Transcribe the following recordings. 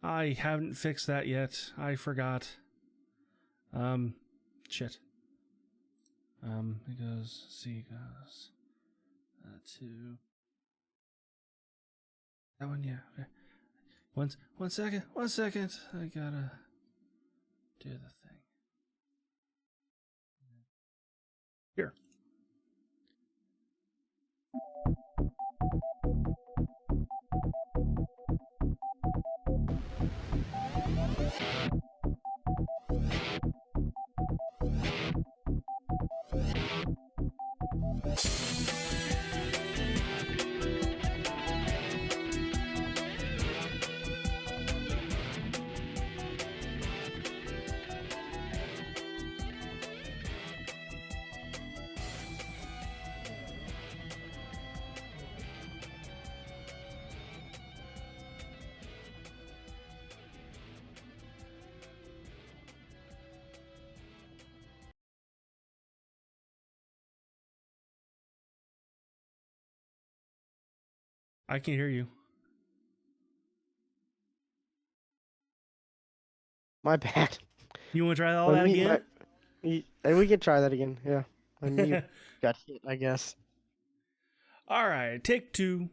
I haven't fixed that yet. I forgot. Shit. It goes, C goes, 2. That one, yeah. Okay. One second. I gotta do the thing. Here. I can hear you. My bad. You want to try all that again? We can try that again. Yeah. My mute got hit, I guess. All right, take 2.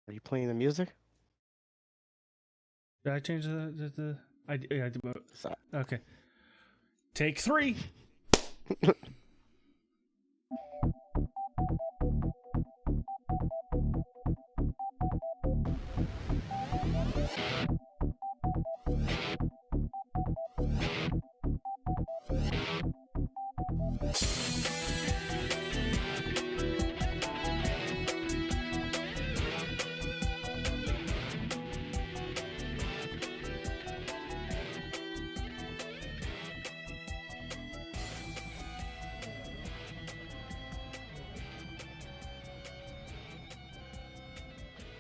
Are you playing the music? Did I change the I did. Sorry. Okay. Take 3.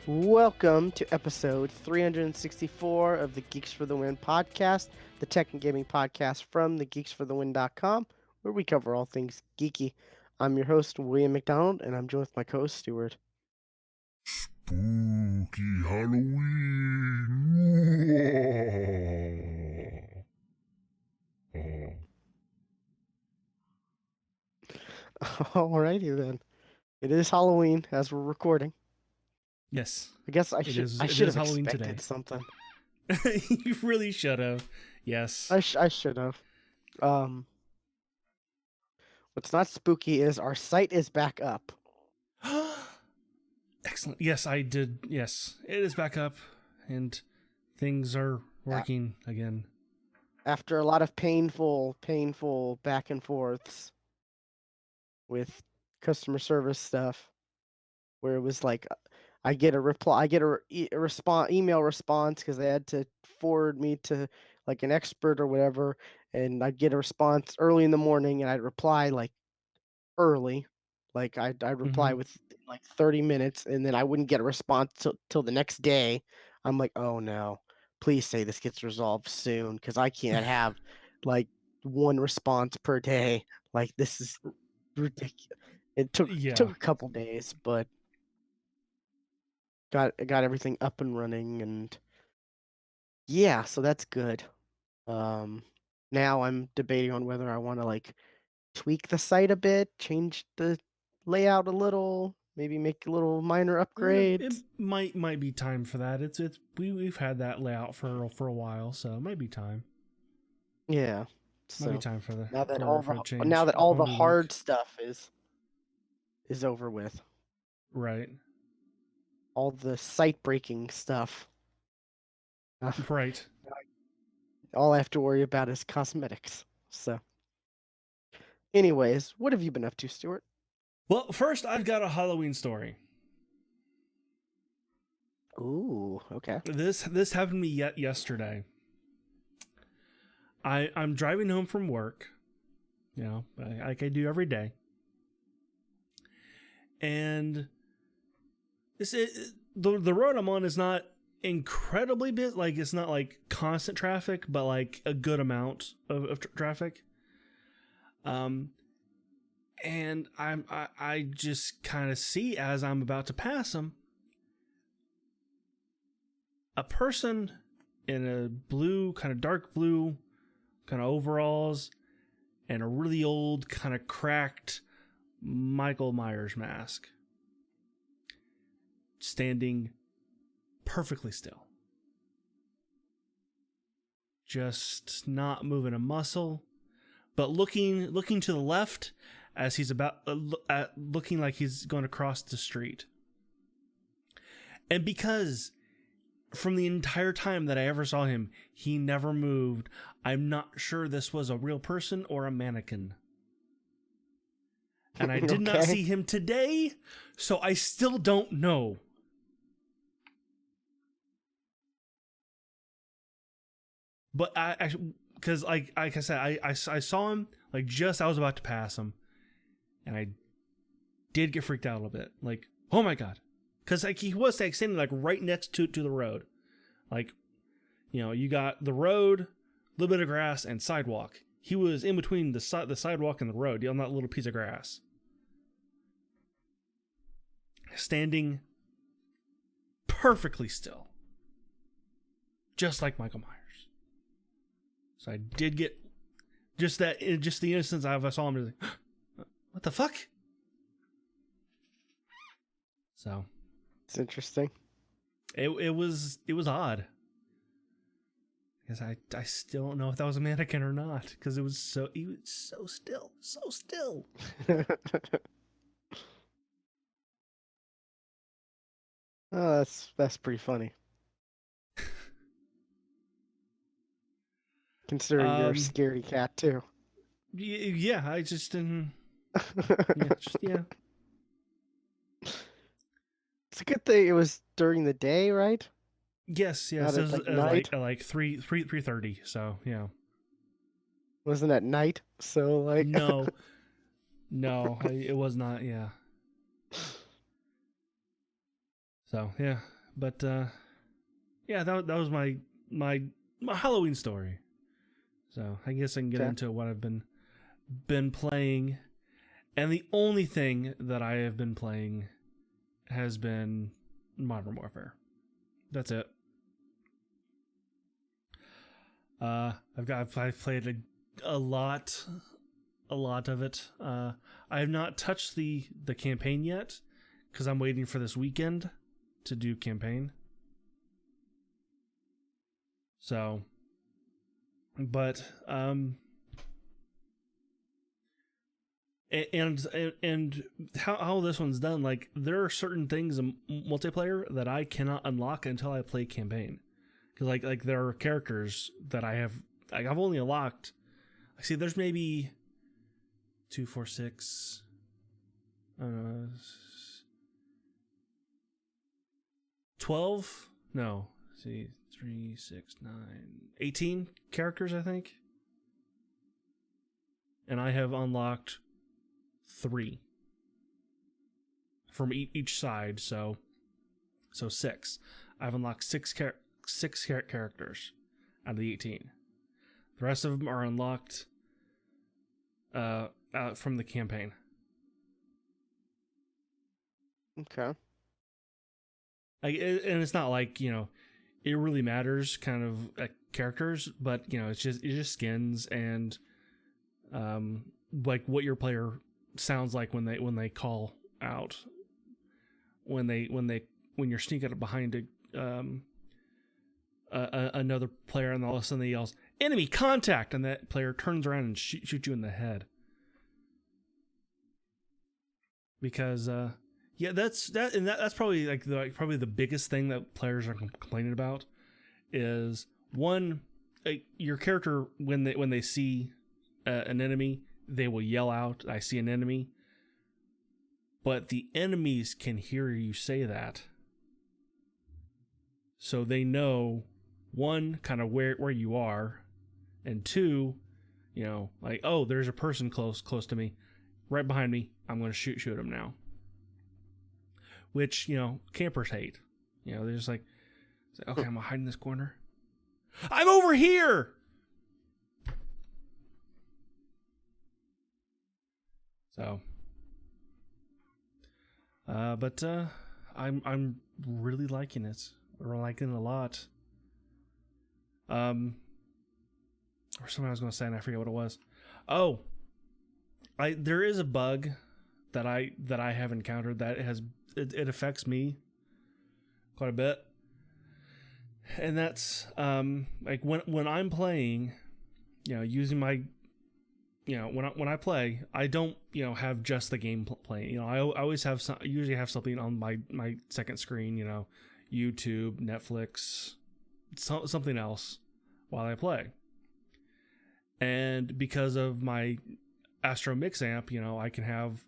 Welcome to episode 364 of the Geeks for the Win podcast, the tech and gaming podcast from the GeeksFTW.com, where we cover all things geeky. I'm your host, William McDonald, and I'm joined with my co-host, Stuart. Spooky Halloween. Alrighty then. It is Halloween as we're recording. Yes. I guess I should have Halloween expected today. something. You really should have. Yes. I should have. What's not spooky is our site is back up. Excellent. Yes, I did. Yes, it is back up, and things are working again. After a lot of painful back and forths with customer service stuff, where it was like, I get a reply, I get a email response because they had to forward me to like an expert or whatever, and I'd get a response early in the morning, and I'd reply like early, like I'd reply with like 30 minutes, and then I wouldn't get a response till the next day. I'm like, oh no, please say this gets resolved soon, because I can't have like one response per day. Like, this is ridiculous. It took a couple days, but got everything up and running, and yeah, so that's good. Now I'm debating on whether I want to like tweak the site a bit, change the layout a little, maybe make a little minor upgrades. It might be time for that. We've had that layout for a while, so it might be time. Yeah. Might be time for now that all the hard stuff is over with. Right. All the site breaking stuff. Right. All I have to worry about is cosmetics. So anyways, what have you been up to, Stuart? Well, first I've got a Halloween story. Ooh, okay. This happened to me yesterday. I'm driving home from work, you know, like I do every day. And the road I'm on is not incredibly busy. Like, it's not like constant traffic, but like a good amount of traffic. And I just kind of see, as I'm about to pass him, a person in a blue, kind of dark blue, kind of overalls, and a really old, kind of cracked Michael Myers mask, standing perfectly still, just not moving a muscle, but looking to the left as he's about looking like he's going to cross the street. And because from the entire time that I ever saw him, he never moved, I'm not sure this was a real person or a mannequin. And I did not see him today, so I still don't know. But because like I said, I saw him like just I was about to pass him, and I did get freaked out a little bit. Like, oh my god, because like he was like standing like right next to the road, like, you know, you got the road, a little bit of grass, and sidewalk. He was in between the sidewalk and the road on that little piece of grass, standing perfectly still, just like Michael Myers. So I did get just the innocence I saw him. Like, what the fuck? So it's interesting. It was odd. Because I still don't know if that was a mannequin or not. Because he was so still, so still. Oh, that's pretty funny. Considering you're a scaredy cat too. Yeah, I just didn't. Yeah. It's a good thing it was during the day, right? Yes. Not It at, was night? like 3:30. So yeah. Wasn't at night, so like. No, it was not. Yeah. So yeah, but yeah, that was my Halloween story. So I guess I can get into what I've been playing, and the only thing that I have been playing has been Modern Warfare. That's it. I've played a lot of it. I have not touched the campaign yet because I'm waiting for this weekend to do campaign. So, but and how this one's done, like there are certain things in multiplayer that I cannot unlock until I play campaign, because like there are characters that I've only unlocked. I see there's maybe 2, 4, 6 12, no, see, 3, 6, 9, 18 characters, I think. And I have unlocked 3 from each side, so 6. I've unlocked 6 characters out of the 18. The rest of them are unlocked from the campaign. Okay. And it's not like, you know, it really matters kind of characters, but you know, it's just skins and like what your player sounds like when they call out, when you're sneaking up behind another player, and all of a sudden they yells enemy contact, and that player turns around and shoot you in the head. Because that's probably probably the biggest thing that players are complaining about is, one, your character when they see an enemy, they will yell out, "I see an enemy," but the enemies can hear you say that, so they know, one, kind of where you are, and two, you know, like, oh, there's a person close to me, right behind me, I'm going to shoot him now. Which, you know, campers hate. You know, they're just like, okay, I'm going to hide in this corner. I'm over here! So, But I'm really liking it. We're liking it a lot. Or something I was going to say and I forget what it was. Oh, there is a bug that I have encountered that it affects me quite a bit, and that's like when I'm playing, using my, when I play, I don't have just the game playing. I always have usually have something on my second screen, YouTube, Netflix, something else while I play. And because of my Astro Mix amp, I can have,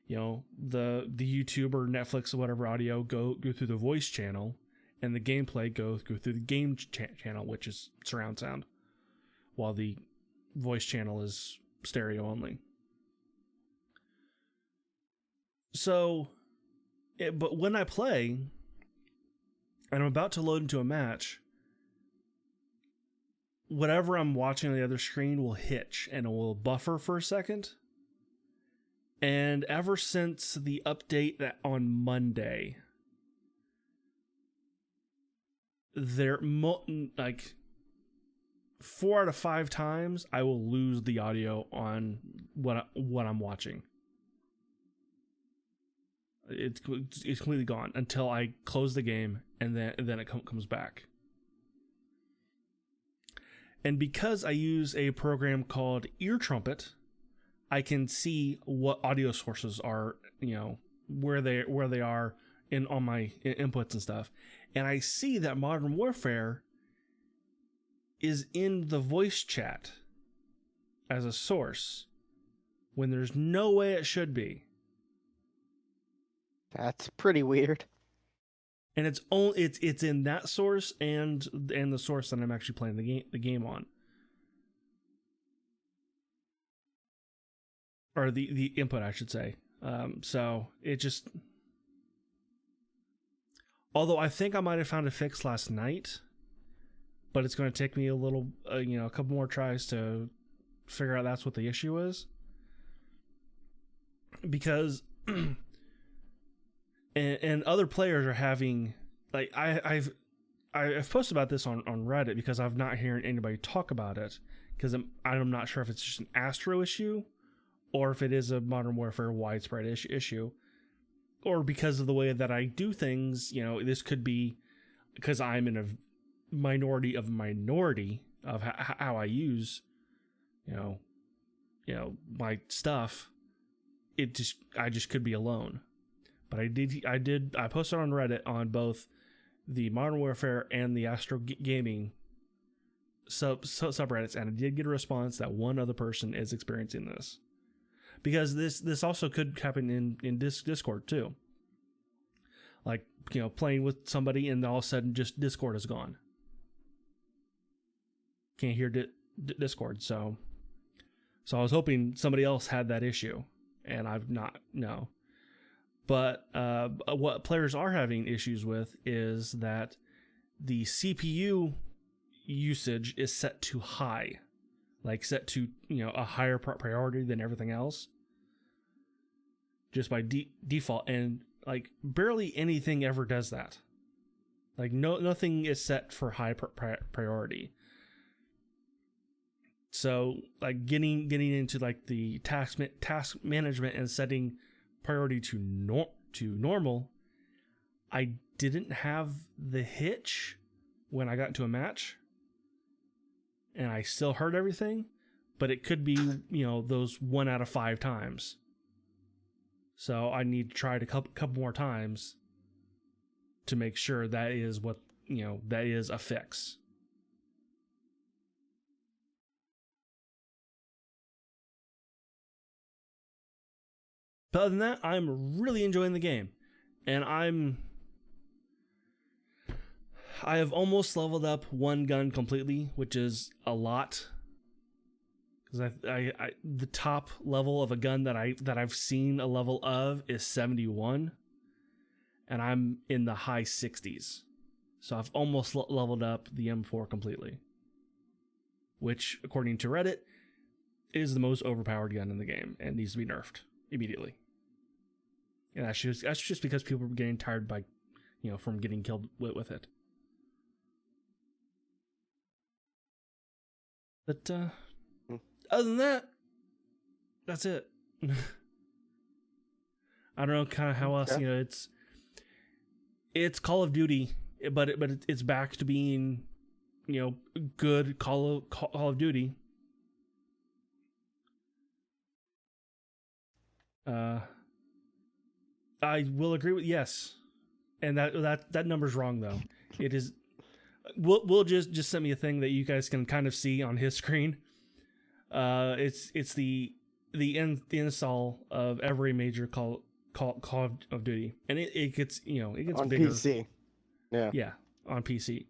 the YouTube or Netflix or whatever audio go through the voice channel, and the gameplay go through the game channel, which is surround sound, while the voice channel is stereo only. So, but when I play, and I'm about to load into a match, whatever I'm watching on the other screen will hitch and it will buffer for a second. And ever since the update on Monday, like 4 out of 5 times I will lose the audio on what I'm watching. It's completely gone until I close the game, and then it comes back. And because I use a program called Ear Trumpet, I can see what audio sources are, where they are on my inputs and stuff. And I see that Modern Warfare is in the voice chat as a source when there's no way it should be. That's pretty weird. And it's in that source and the source that I'm actually playing the game on. Or the input, I should say. So it just... Although I think I might have found a fix last night, but it's going to take me a little, a couple more tries to figure out that's what the issue is. Because... and other players are having... Like, I've posted about this on Reddit because I've not heard anybody talk about it. Because I'm not sure if it's just an Astro issue, or if it is a Modern Warfare widespread issue, or because of the way that I do things. This could be because I'm in a minority of how I use, my stuff. I just could be alone. But I posted on Reddit on both the Modern Warfare and the Astro Gaming subreddits, and I did get a response that one other person is experiencing this. Because this also could happen in Discord too. Like, playing with somebody and all of a sudden just Discord is gone. Can't hear Discord. So I was hoping somebody else had that issue, and I've not. No. But what players are having issues with is that the CPU usage is set to high. Like set to, a higher priority than everything else. Just by default. And like barely anything ever does that. Like nothing is set for high priority. So like getting into like the task management and setting priority to normal, I didn't have the hitch when I got into a match, and I still heard everything, but it could be those 1 out of 5 times. So I need to try it a couple more times to make sure that is what that is a fix. But other than that, I'm really enjoying the game. And I have almost leveled up one gun completely, which is a lot. Because the top level of a gun that I've seen a level of is 71. And I'm in the high 60s. So I've almost leveled up the M4 completely. Which, according to Reddit, is the most overpowered gun in the game and needs to be nerfed immediately. And that's just because people were getting tired by, from getting killed with it. But other than that, that's it. I don't know kind of how else, Okay. it's Call of Duty, but it's back to being, good Call of Duty. I will agree with yes, and that number's wrong though. It is. We'll just send me a thing that you guys can kind of see on his screen. It's the install of every major Call of Duty, and it gets it gets On bigger. PC. Yeah, on PC.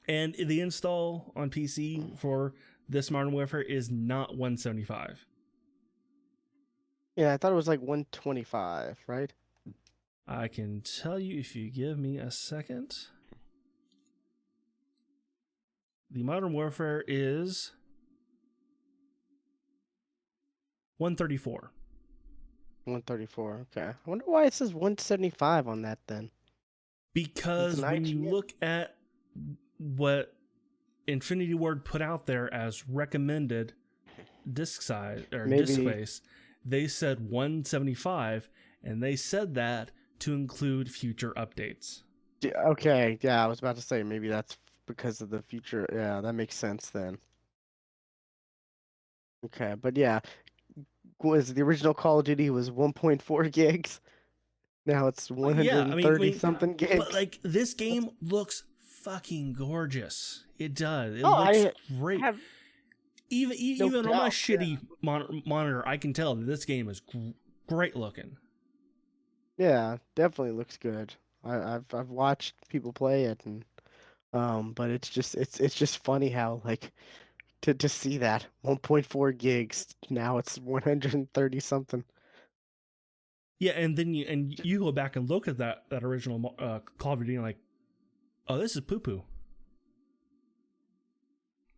And the install on PC for this Modern Warfare is not 175. Yeah, I thought it was like 125, right? I can tell you if you give me a second. The Modern Warfare is 134. 134. Okay. I wonder why it says 175 on that then. Because It's an when you IGN. look at what Infinity Ward put out there as recommended disk size or disk Maybe. space, they said 175, and they said that to include future updates. Okay, yeah, I was about to say maybe that's because of the future. Yeah, that makes sense then. Okay, but yeah, was the original Call of Duty was 1.4 gigs. Now it's Yeah, I 130 mean, something but gigs. like this game looks fucking gorgeous. It does. It Oh, looks I great. have no Even on my doubt. shitty monitor, I can tell that this game is great looking. Yeah, definitely looks good. I've watched people play it and but it's just funny how like to see that 1.4 gigs now it's 130 something. Yeah, and then you go back and look at that original Call of Duty and like, oh, this is poo poo.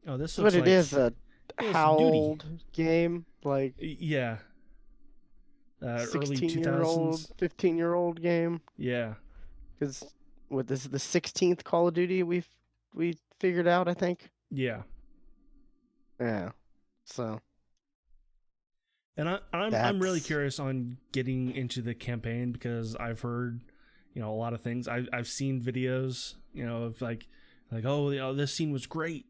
Oh, this But looks it like is a it's how duty. old game? Like Yeah, early 16-year-old, 2000s. 15-year-old game? Yeah, Because what this is the 16th Call of Duty we figured out, I think. yeah. Yeah. So And I'm really that's curious on getting into the campaign because I've heard, a lot of things. I've seen videos, of like oh, this scene was great.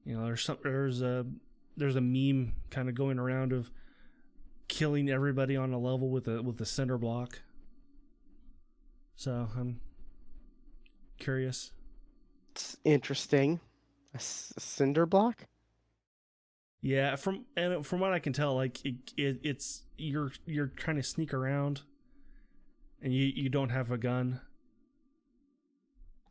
There's a meme kind of going around of killing everybody on a level with a cinder block. So I'm curious. it's interesting. A cinder block? Yeah, from what I can tell, like it's you're trying to sneak around, and you don't have a gun.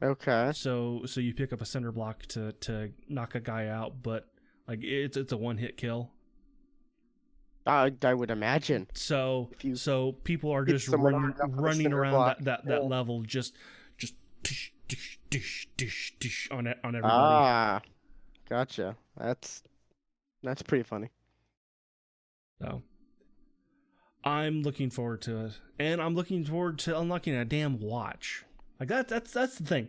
Okay. So you pick up a cinder block to knock a guy out, but like it's a one hit kill. I would imagine So if you people are hit just someone hard enough with a running cinder around block. that Yeah. level just dish, dish, dish, dish, dish on everybody. Ah, gotcha. That's pretty funny. So I'm looking forward to it, and I'm looking forward to unlocking a damn watch. Like that's the thing.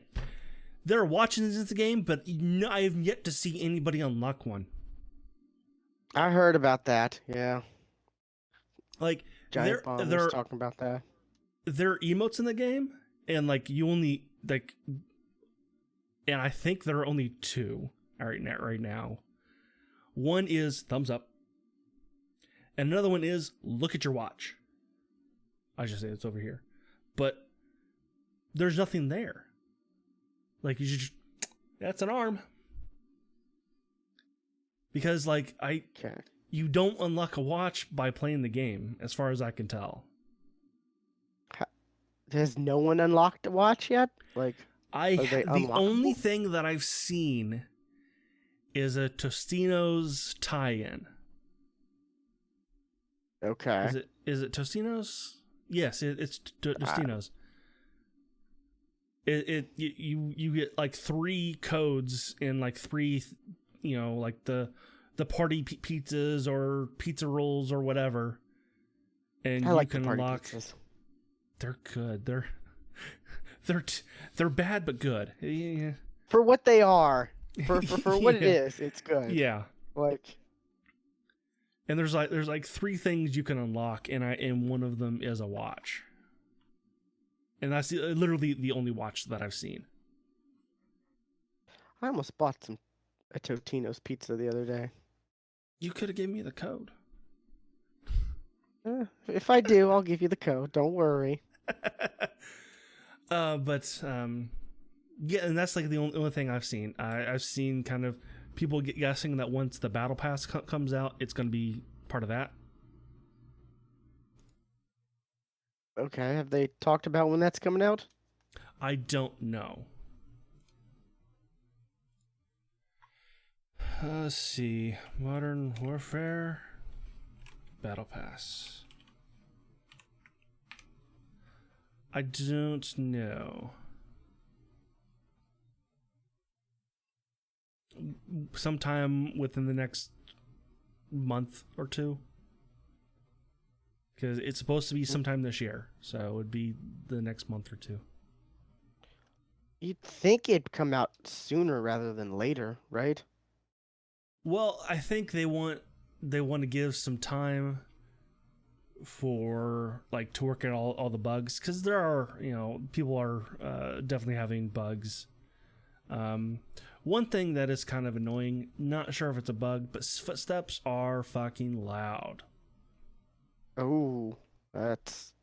There are watches in the game, but I have yet to see anybody unlock one. I heard about that. Yeah. Like Giant Bomb was talking about that. there are emotes in the game, and like you only like, and I think there are only two right now. One is thumbs up, and another one is look at your watch. I should say it's over here, but there's nothing there. Like that's an arm. Because like Okay. you don't unlock a watch by playing the game, as far as I can tell. Has no one unlocked a watch yet? Like, are they The only unlockable? thing that I've seen is a Tostino's tie-in. Okay. Is it Tostino's? Yes, it's Tostino's. You get like 3 codes in like 3, like the party pizzas or pizza rolls or whatever, and I you like the can party unlock. pizzas. They're good. They're they're bad but good. Yeah. For what they are, for what it Yeah. is, it's good. Yeah. Like, And there's like three things you can unlock, and one of them is a watch, and that's literally the only watch that I've seen. I almost bought a Totino's pizza the other day. You could have given me the code. If I do, I'll give you the code. Don't worry. But yeah, and that's like the only thing I've seen. I've seen kind of people guessing that once the battle pass comes out, it's going to be part of that. Okay, have they talked about when that's coming out? I don't know. Let's see. Modern Warfare Battle Pass. I don't know. Sometime within the next month or two. Because it's supposed to be sometime this year. So it would be the next month or two. You'd think it'd come out sooner rather than later, right? Well, I think they want to give some time for like to work out all the bugs, because there are, people are definitely having bugs. One thing that is kind of annoying, not sure if it's a bug, but footsteps are fucking loud. Oh, that's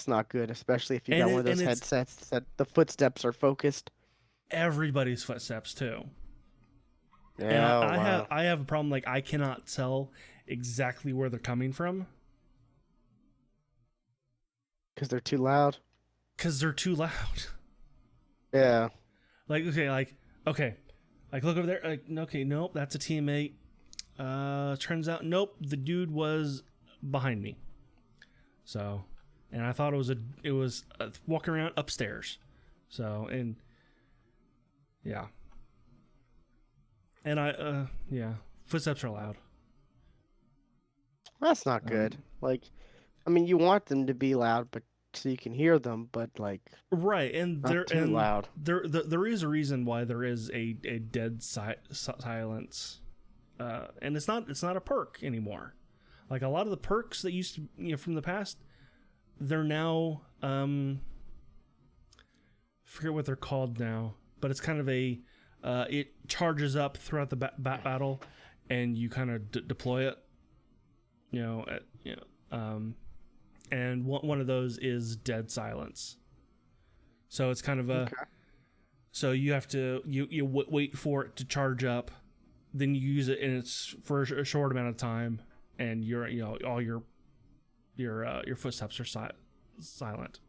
not good, especially if you And got one of those it's headsets that the footsteps are focused. everybody's footsteps too. And Yeah, oh, I have wow. I have a problem, like I cannot tell exactly where they're coming from Because they're too loud. because they're too loud. Yeah. Like okay, like look over there. Like okay, nope, that's a teammate. Turns out nope, the dude was behind me. So, and I thought it was walking around upstairs. So and yeah, and yeah, footsteps are loud. That's not good. Like, I mean, you want them to be loud, but so you can hear them, but like Right, and not too loud. there is a reason why there is a dead silence, and it's not a perk anymore. Like a lot of the perks that used to, from the past, they're now forget what they're called now, but it's kind of a it charges up throughout the battle, and you kind of deploy it. And one of those is dead silence. So it's kind of a Okay. so you have to you wait for it to charge up, then you use it, and it's for a short amount of time, and all your footsteps are silent.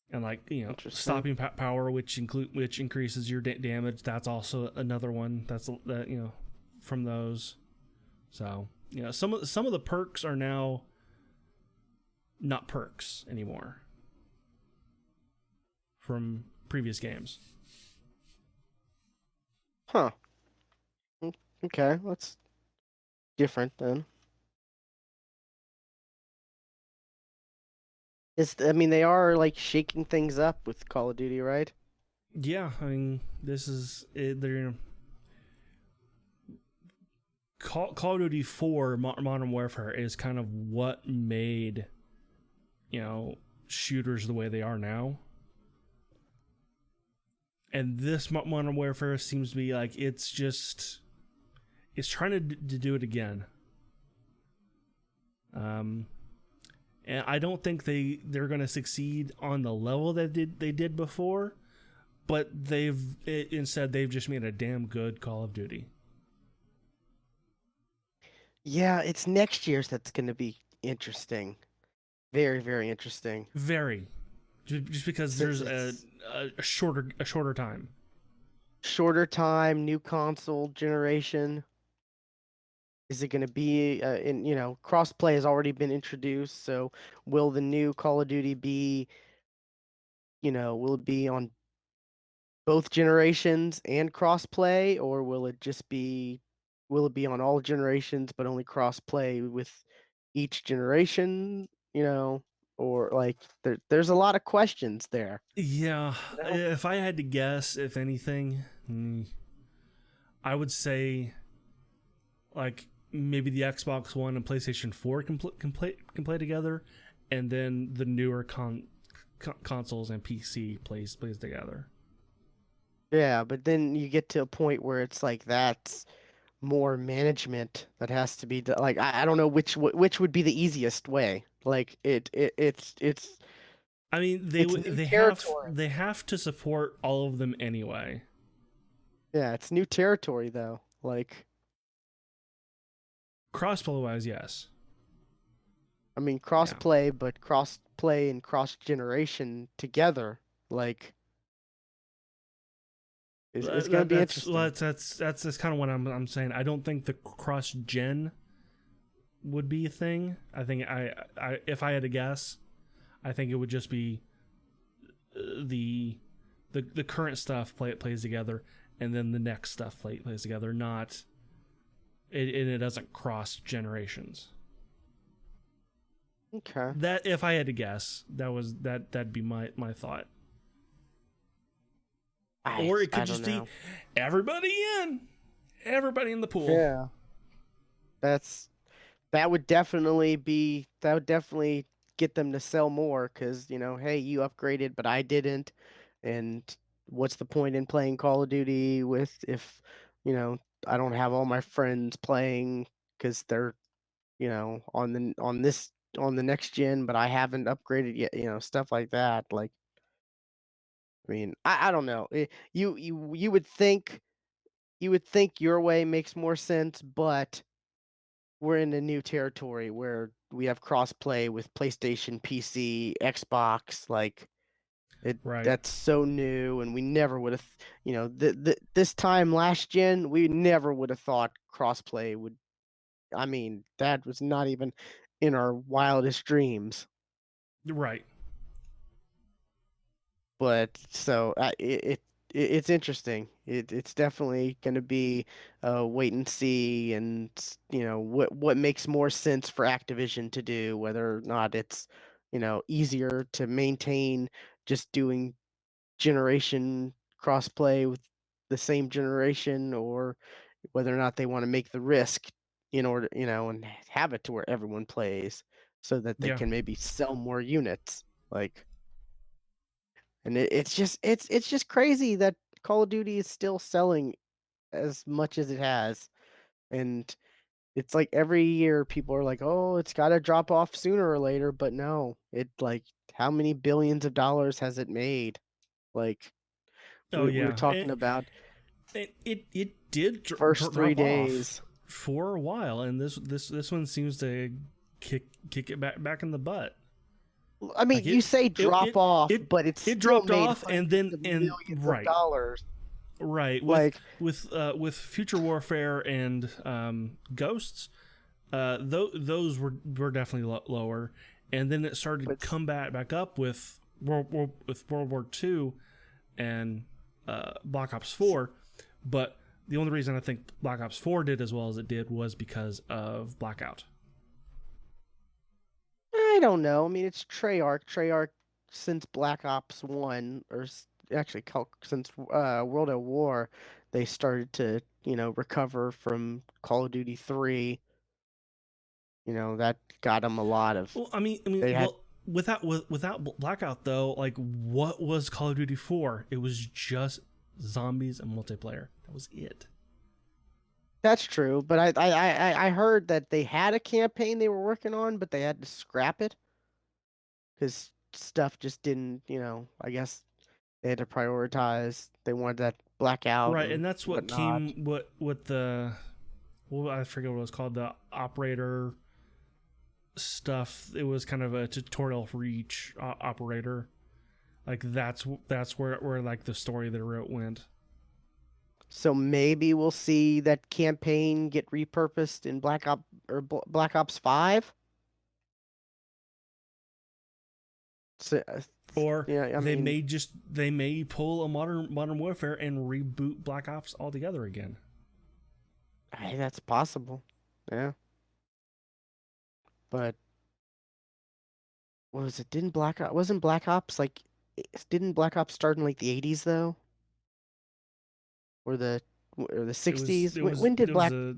And like Interesting. stopping power, which increases your damage. That's also another one. That's that from those. So some of the perks are now not perks anymore from previous games. Huh. Okay, that's different then. I mean, they are like shaking things up with Call of Duty, right? Yeah, I mean, this is it, they're Call of Duty 4 Modern Warfare is kind of what made shooters the way they are now. And this Modern Warfare seems to be like it's trying to do it again. And I don't think they're going to succeed on the level that they did before, but instead they've just made a damn good Call of Duty. Yeah, it's next year's that's going to be interesting. Very, very interesting. Very, just because Since there's it's a shorter time. shorter time, new console generation. Is it going to be crossplay has already been introduced, so will the new Call of Duty be, will it be on both generations and crossplay, or will it just be will it be on all generations but only cross play with each generation, or like there's a lot of questions there. Yeah, You know? if I had to guess, if anything, I would say like maybe the Xbox One and PlayStation 4 can play together, and then the newer consoles and PC plays together. Yeah, but then you get to a point where it's like that's more management that has to be done. Like I don't know which would be the easiest way. Like it's I mean, it's new territory. they have to support all of them anyway. Yeah, it's new territory though. Like Crossplay wise, yes. I mean Yeah. cross-play, but cross-play and cross-generation together, like it's gonna That be that's interesting. that's kind of what I'm saying. I don't think the cross gen would be a thing. I think I if I had to guess, I think it would just be the the current stuff plays together, and then the next stuff plays together. Not it doesn't cross generations. Okay. That if I had to guess, that'd be my thought. Or it I could don't just be know. everybody in, everybody in the pool. Yeah. That's that would definitely get them to sell more because, hey, you upgraded, but I didn't. And what's the point in playing Call of Duty with if, you know, I don't have all my friends playing because they're, on the next gen, but I haven't upgraded yet, stuff like that. Like, I mean, I don't know. You would think your way makes more sense, but we're in a new territory where we have crossplay with PlayStation, PC, Xbox. Like Right. that's so new, and we never would have, this time last gen, we never would have thought crossplay would. I mean, that was not even in our wildest dreams. Right. But so it's interesting. It's definitely going to be wait and see, and what makes more sense for Activision to do, whether or not it's easier to maintain just doing generation crossplay with the same generation, or whether or not they want to make the risk in order and have it to where everyone plays so that they Yeah. can maybe sell more units. Like and it's just crazy that Call of Duty is still selling as much as it has. And it's like every year people are like, "Oh, it's got to drop off sooner or later," but no. It like how many billions of dollars has it made? Like Oh we were yeah. talking about It did first three drop off days. for a while, and this one seems to kick it back in the butt. I mean, Like you say it drop it off, it but it's it still dropped made off, and hundreds then of and millions of dollars. right Like with Future Warfare and Ghosts, those were definitely lower, and then it started but come back up with World War II and Black Ops 4, but the only reason I think Black Ops 4 did as well as it did was because of Blackout. I don't know. I mean, it's Treyarch. Treyarch since Black Ops 1 actually since World at War, they started to, recover from Call of Duty 3. That got them a lot of Well, they had well, without Blackout though, like what was Call of Duty 4? It was just zombies and multiplayer. That was it. That's true, but I heard that they had a campaign they were working on, but they had to scrap it because stuff just didn't, I guess they had to prioritize. They wanted that blackout Right, and and that's what whatnot. came what the well, I forget what it was called, the operator stuff. It was kind of a tutorial for each operator. Like that's where like the story they wrote went. So maybe we'll see that campaign get repurposed in Black Ops 5. So, Or yeah, I mean, they may pull a modern warfare and reboot Black Ops altogether again. That's possible. Yeah, but what was it? Didn't Black Ops wasn't Black Ops like didn't Black Ops start in like the 80s though? Or the It was 60s? it When, was when did it was Black the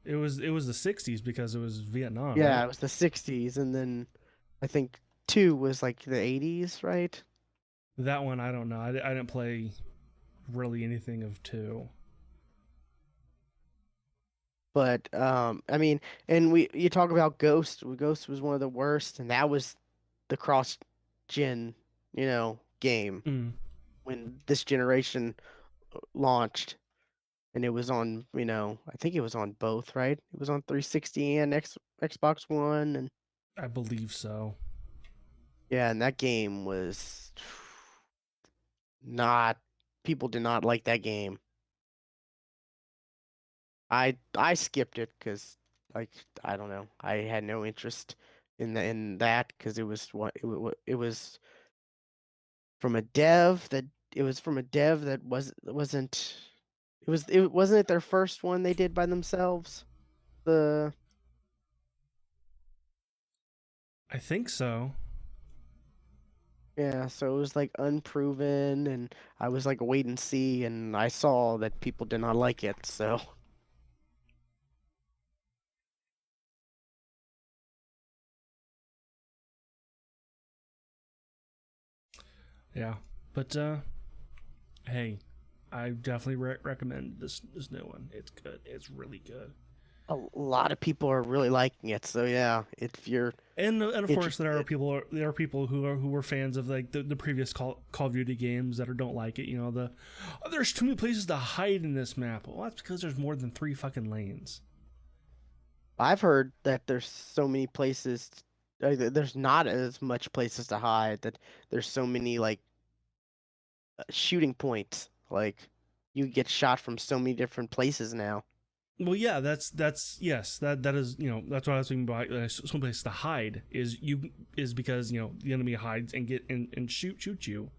it was it was the 60s because it was Vietnam, Yeah, right? it was the 60s, and then I think 2 was like the 80s, right? That one I don't know. I didn't play really anything of 2. But I mean, and you talk about Ghost. Ghost was one of the worst, and that was the cross gen, game Mm, when this generation launched, and it was on, I think it was on both, right? It was on 360 and Xbox One, and I believe so. yeah, and that game was not. People did not like that game. I skipped it because like I don't know. I had no interest in that because it was from a dev that it was from a dev that wasn't it wasn't it their first one they did by themselves. The I think so. Yeah, so it was like unproven, and I was like wait and see, and I saw that people did not like it. So Yeah. But hey, I definitely recommend this new one. It's good. It's really good. a lot of people are really liking it. So yeah, if you're And of course interested. there are people who were fans of like the previous Call of Duty games that don't like it. You know there's too many places to hide in this map. Well, that's because there's more than 3 fucking lanes. I've heard that there's so many places, there's not as much places to hide, that there's so many like shooting points. Like you get shot from so many different places now. Well, yeah, that's yes, that is that's what I was thinking about. Some place to hide is because the enemy hides and and shoot you.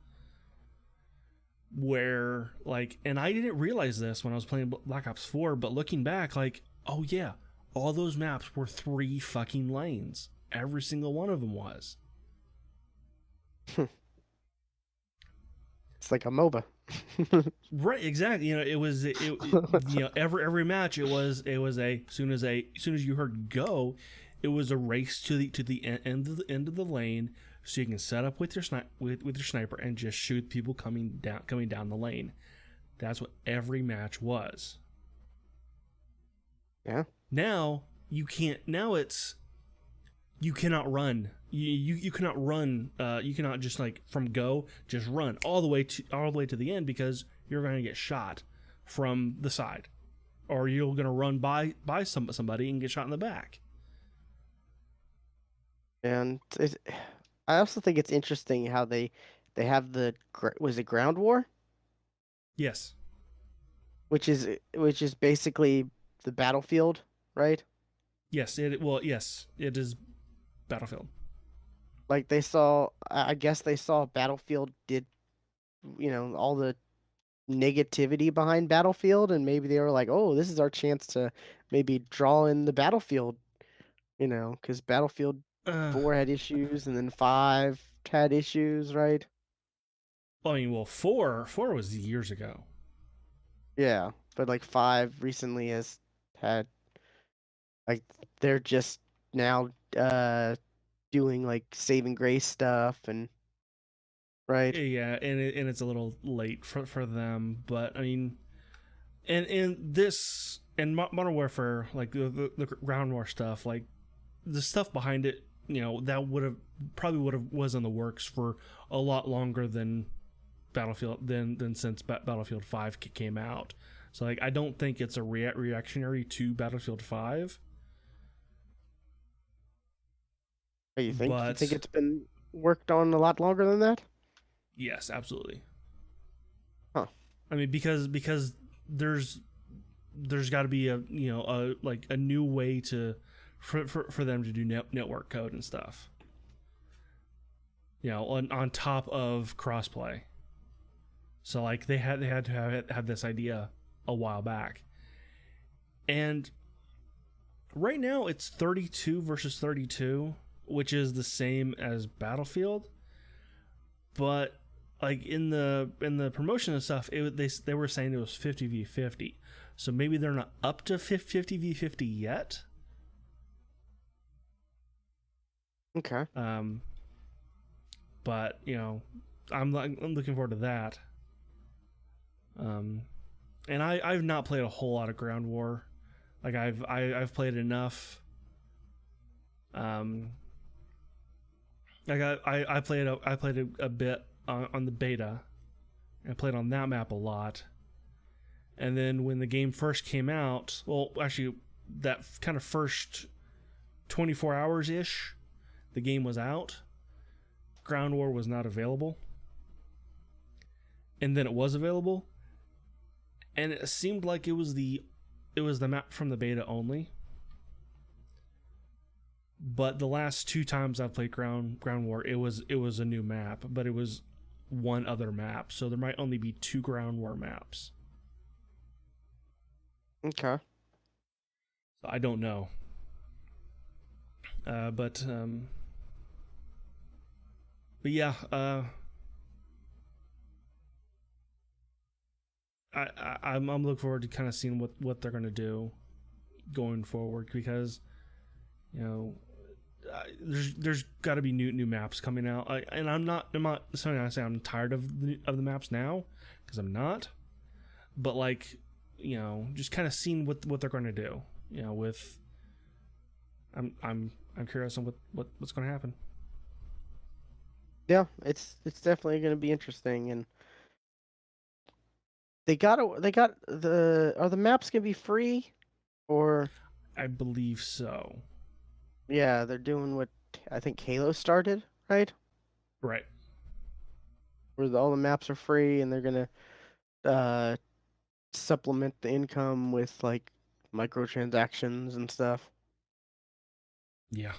Where like, and I didn't realize this when I was playing Black Ops 4, but looking back, like, oh yeah, all those maps were 3 fucking lanes. Every single one of them was. It's like a MOBA. Right, exactly. Every match it was soon as you heard go, it was a race to the end of the lane, so you can set up with your with your sniper and just shoot people coming down the lane. That's what every match was. Yeah. Now you can't. Now it's you cannot run. You cannot run. You cannot just like from go just run all the way to the end because you're going to get shot from the side, or you're going to run by somebody and get shot in the back. And I also think it's interesting how they have was it Ground War, Yes, which is basically the battlefield, right? yes. Yes, it is Battlefield. Like I guess they saw Battlefield did, all the negativity behind Battlefield, and maybe they were like, "Oh, this is our chance to maybe draw in the Battlefield," because Battlefield Uh, 4 had issues, and then 5 had issues, right? I mean, well, four was years ago. Yeah, but like 5 recently has had like they're just now doing like saving grace stuff and right. Yeah, and it's a little late for them, but I mean, and this and Modern Warfare, like the ground war stuff, like the stuff behind it, that would have was in the works for a lot longer than since Battlefield 5 came out. So like, I don't think it's a reactionary to Battlefield 5, Oh, you think but it's been worked on a lot longer than that? yes, absolutely. Huh. I mean, because there's got to be a like a new way to for them to do network code and stuff. On top of crossplay. So like they had to have this idea a while back, And right now it's 32 versus 32, which is the same as Battlefield. But like in the promotion and stuff, they were saying it was 50v50. So maybe they're not up to 50v50 yet. Okay. But I'm looking forward to that. And I've not played a whole lot of Ground War. Like I've played enough. Like I played a bit on the beta. I played on that map a lot. And then when the game first came out, well, actually, that kind of first 24 hours ish, the game was out. Ground War was not available. And then it was available. And it seemed like it was the map from the beta only. But the last 2 times I've played Ground War, it was a new map, but it was one other map. So there might only be 2 Ground War maps. Okay. So I don't know. But yeah, I'm looking forward to kind of seeing what they're gonna do going forward, because there's got to be new maps coming out. And I'm not saying I'm tired of the maps now, because I'm not. But like, just kind of seeing what they're going to do. With I'm curious on what's going to happen. Yeah, it's definitely going to be interesting, and are the maps going to be free, or? I believe so. Yeah, they're doing what I think Halo started, right? Right. Where all the maps are free, and they're gonna supplement the income with like microtransactions and stuff. Yeah.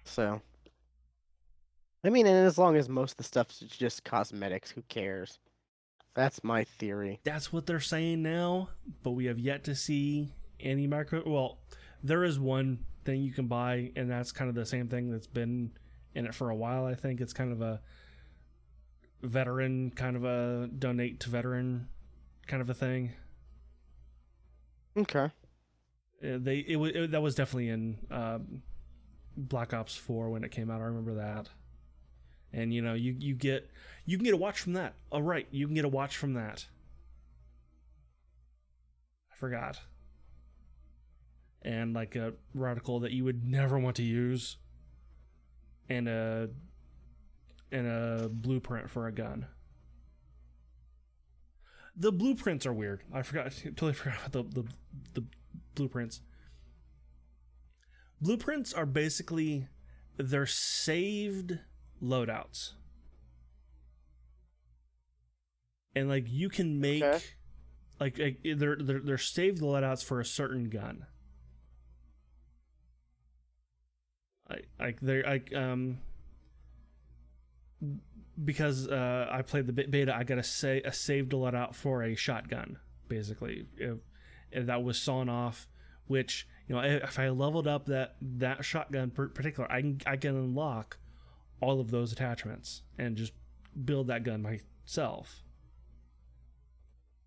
So, I mean, and as long as most of the stuff is just cosmetics, who cares? That's my theory. That's what they're saying now, but we have yet to see any micro. Well, there is one thing you can buy, and that's kind of the same thing that's been in it for a while. I think it's kind of a veteran, kind of a donate to veteran kind of a thing. Okay. That was definitely in Black Ops 4 when it came out. I remember that. And you can get a watch from that. Oh right, you can get a watch from that. I forgot. And like a reticle that you would never want to use, and a blueprint for a gun. The blueprints are weird. Totally forgot about the blueprints. Blueprints are basically, they're saved loadouts, and like you can make like they're saved loadouts for a certain gun. Because I played the beta, I got a saved loadout for a shotgun, basically. If that was sawn off, which if I leveled up that shotgun particular, I can unlock all of those attachments and just build that gun myself.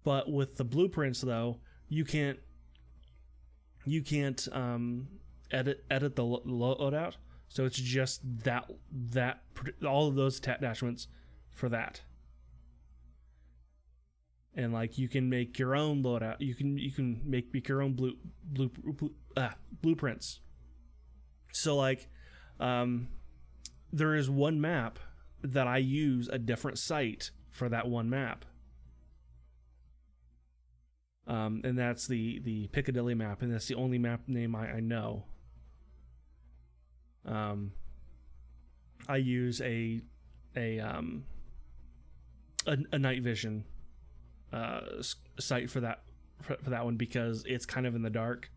But with the blueprints, though, you can't edit the loadout, so it's just that all of those attachments for that. And like you can make your own loadout. You can make your own blueprints. So like, there is one map that I use a different site for that one map. And that's the Piccadilly map, and that's the only map name I know. I use a night vision site for that one, because it's kind of in the dark.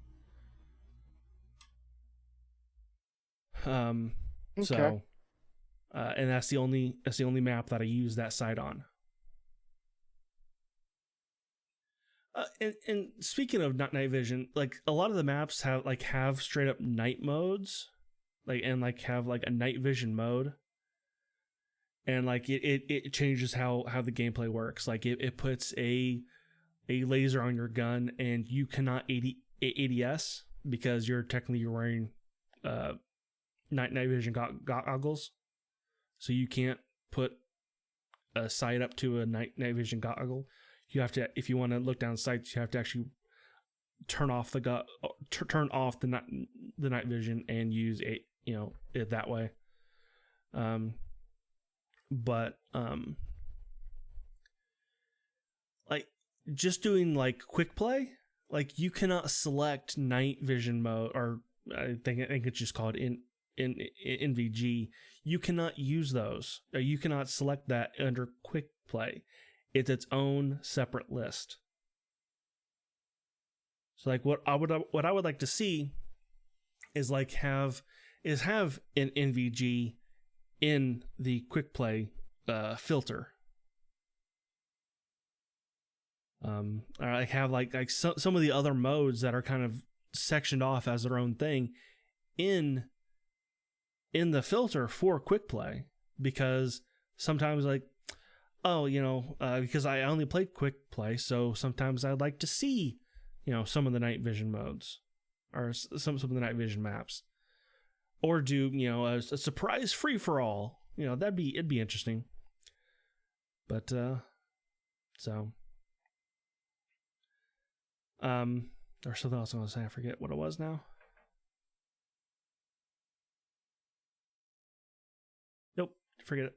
Okay. So and that's the only map that I use that site on. And speaking of not night vision, like a lot of the maps have straight up night modes, like and like have like a night vision mode, and like it changes how the gameplay works. Like it puts a laser on your gun, and you cannot ADS because you're wearing uh night vision goggles, so you can't put a sight up to a night vision goggle. You have to, if you want to look down sights, you have to actually turn off the night vision and use it that way. But like just doing like quick play, like you cannot select night vision mode, or I think it's just called in NVG. You cannot use those. You cannot select that under quick play. It's its own separate list. So like what I would like to see is like have an NVG in the quick play filter. Or like have like some of the other modes that are kind of sectioned off as their own thing in the filter for quick play, because sometimes like, oh, because I only played quick play, so sometimes I'd like to see, some of the night vision modes or some of the night vision maps, or do a surprise free for all. It'd be interesting. But so there's something else I want to say. I forget what it was now. Nope, forget it.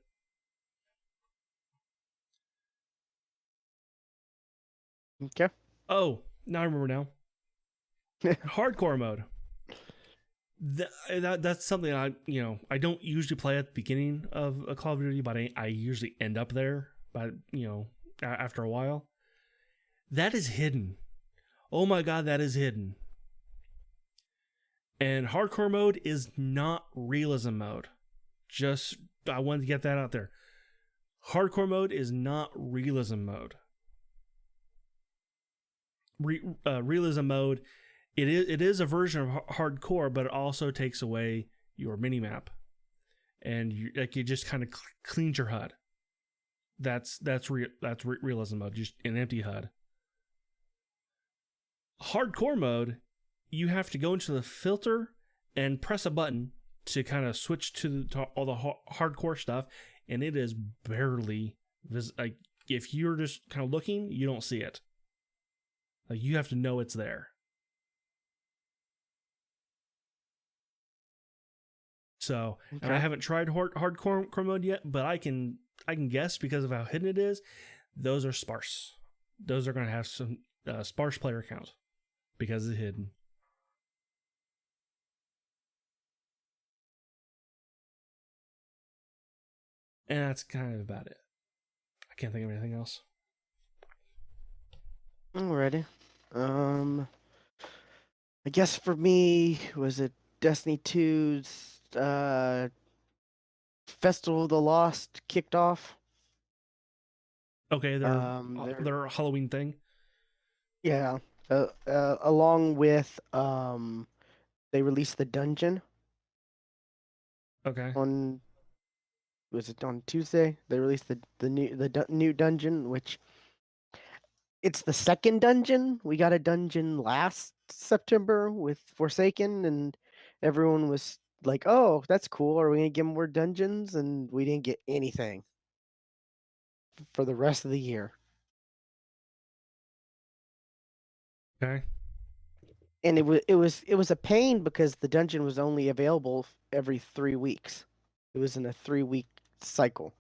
Okay. Oh, now I remember now. Hardcore mode. That's something I don't usually play at the beginning of a Call of Duty, but I usually end up there by after a while. That is hidden. Oh my god, that is hidden. And hardcore mode is not realism mode. Just I wanted to get that out there. Hardcore mode is not realism mode. Realism mode, it is a version of hardcore, but it also takes away your minimap, and you just kind of cleans your HUD. That's realism mode, just an empty HUD. Hardcore mode, you have to go into the filter and press a button to kind of switch to all the hardcore stuff, and it is barely like if you're just kind of looking, you don't see it. Like you have to know it's there. So, okay. And I haven't tried hardcore mode yet, but I can guess because of how hidden it is. Those are sparse. Those are going to have some sparse player count because it's hidden. And that's kind of about it. I can't think of anything else. Alrighty. I guess for me, was it Destiny 2's Festival of the Lost kicked off? Okay, their Halloween thing. Yeah. Along with they released the dungeon. Okay. Was it on Tuesday? They released the new dungeon, which it's the second dungeon. We got a dungeon last September with Forsaken, and everyone was like, "Oh, that's cool. Are we gonna get more dungeons?" And we didn't get anything for the rest of the year. Okay. And it was a pain because the dungeon was only available every 3 weeks. It was in a 3-week cycle.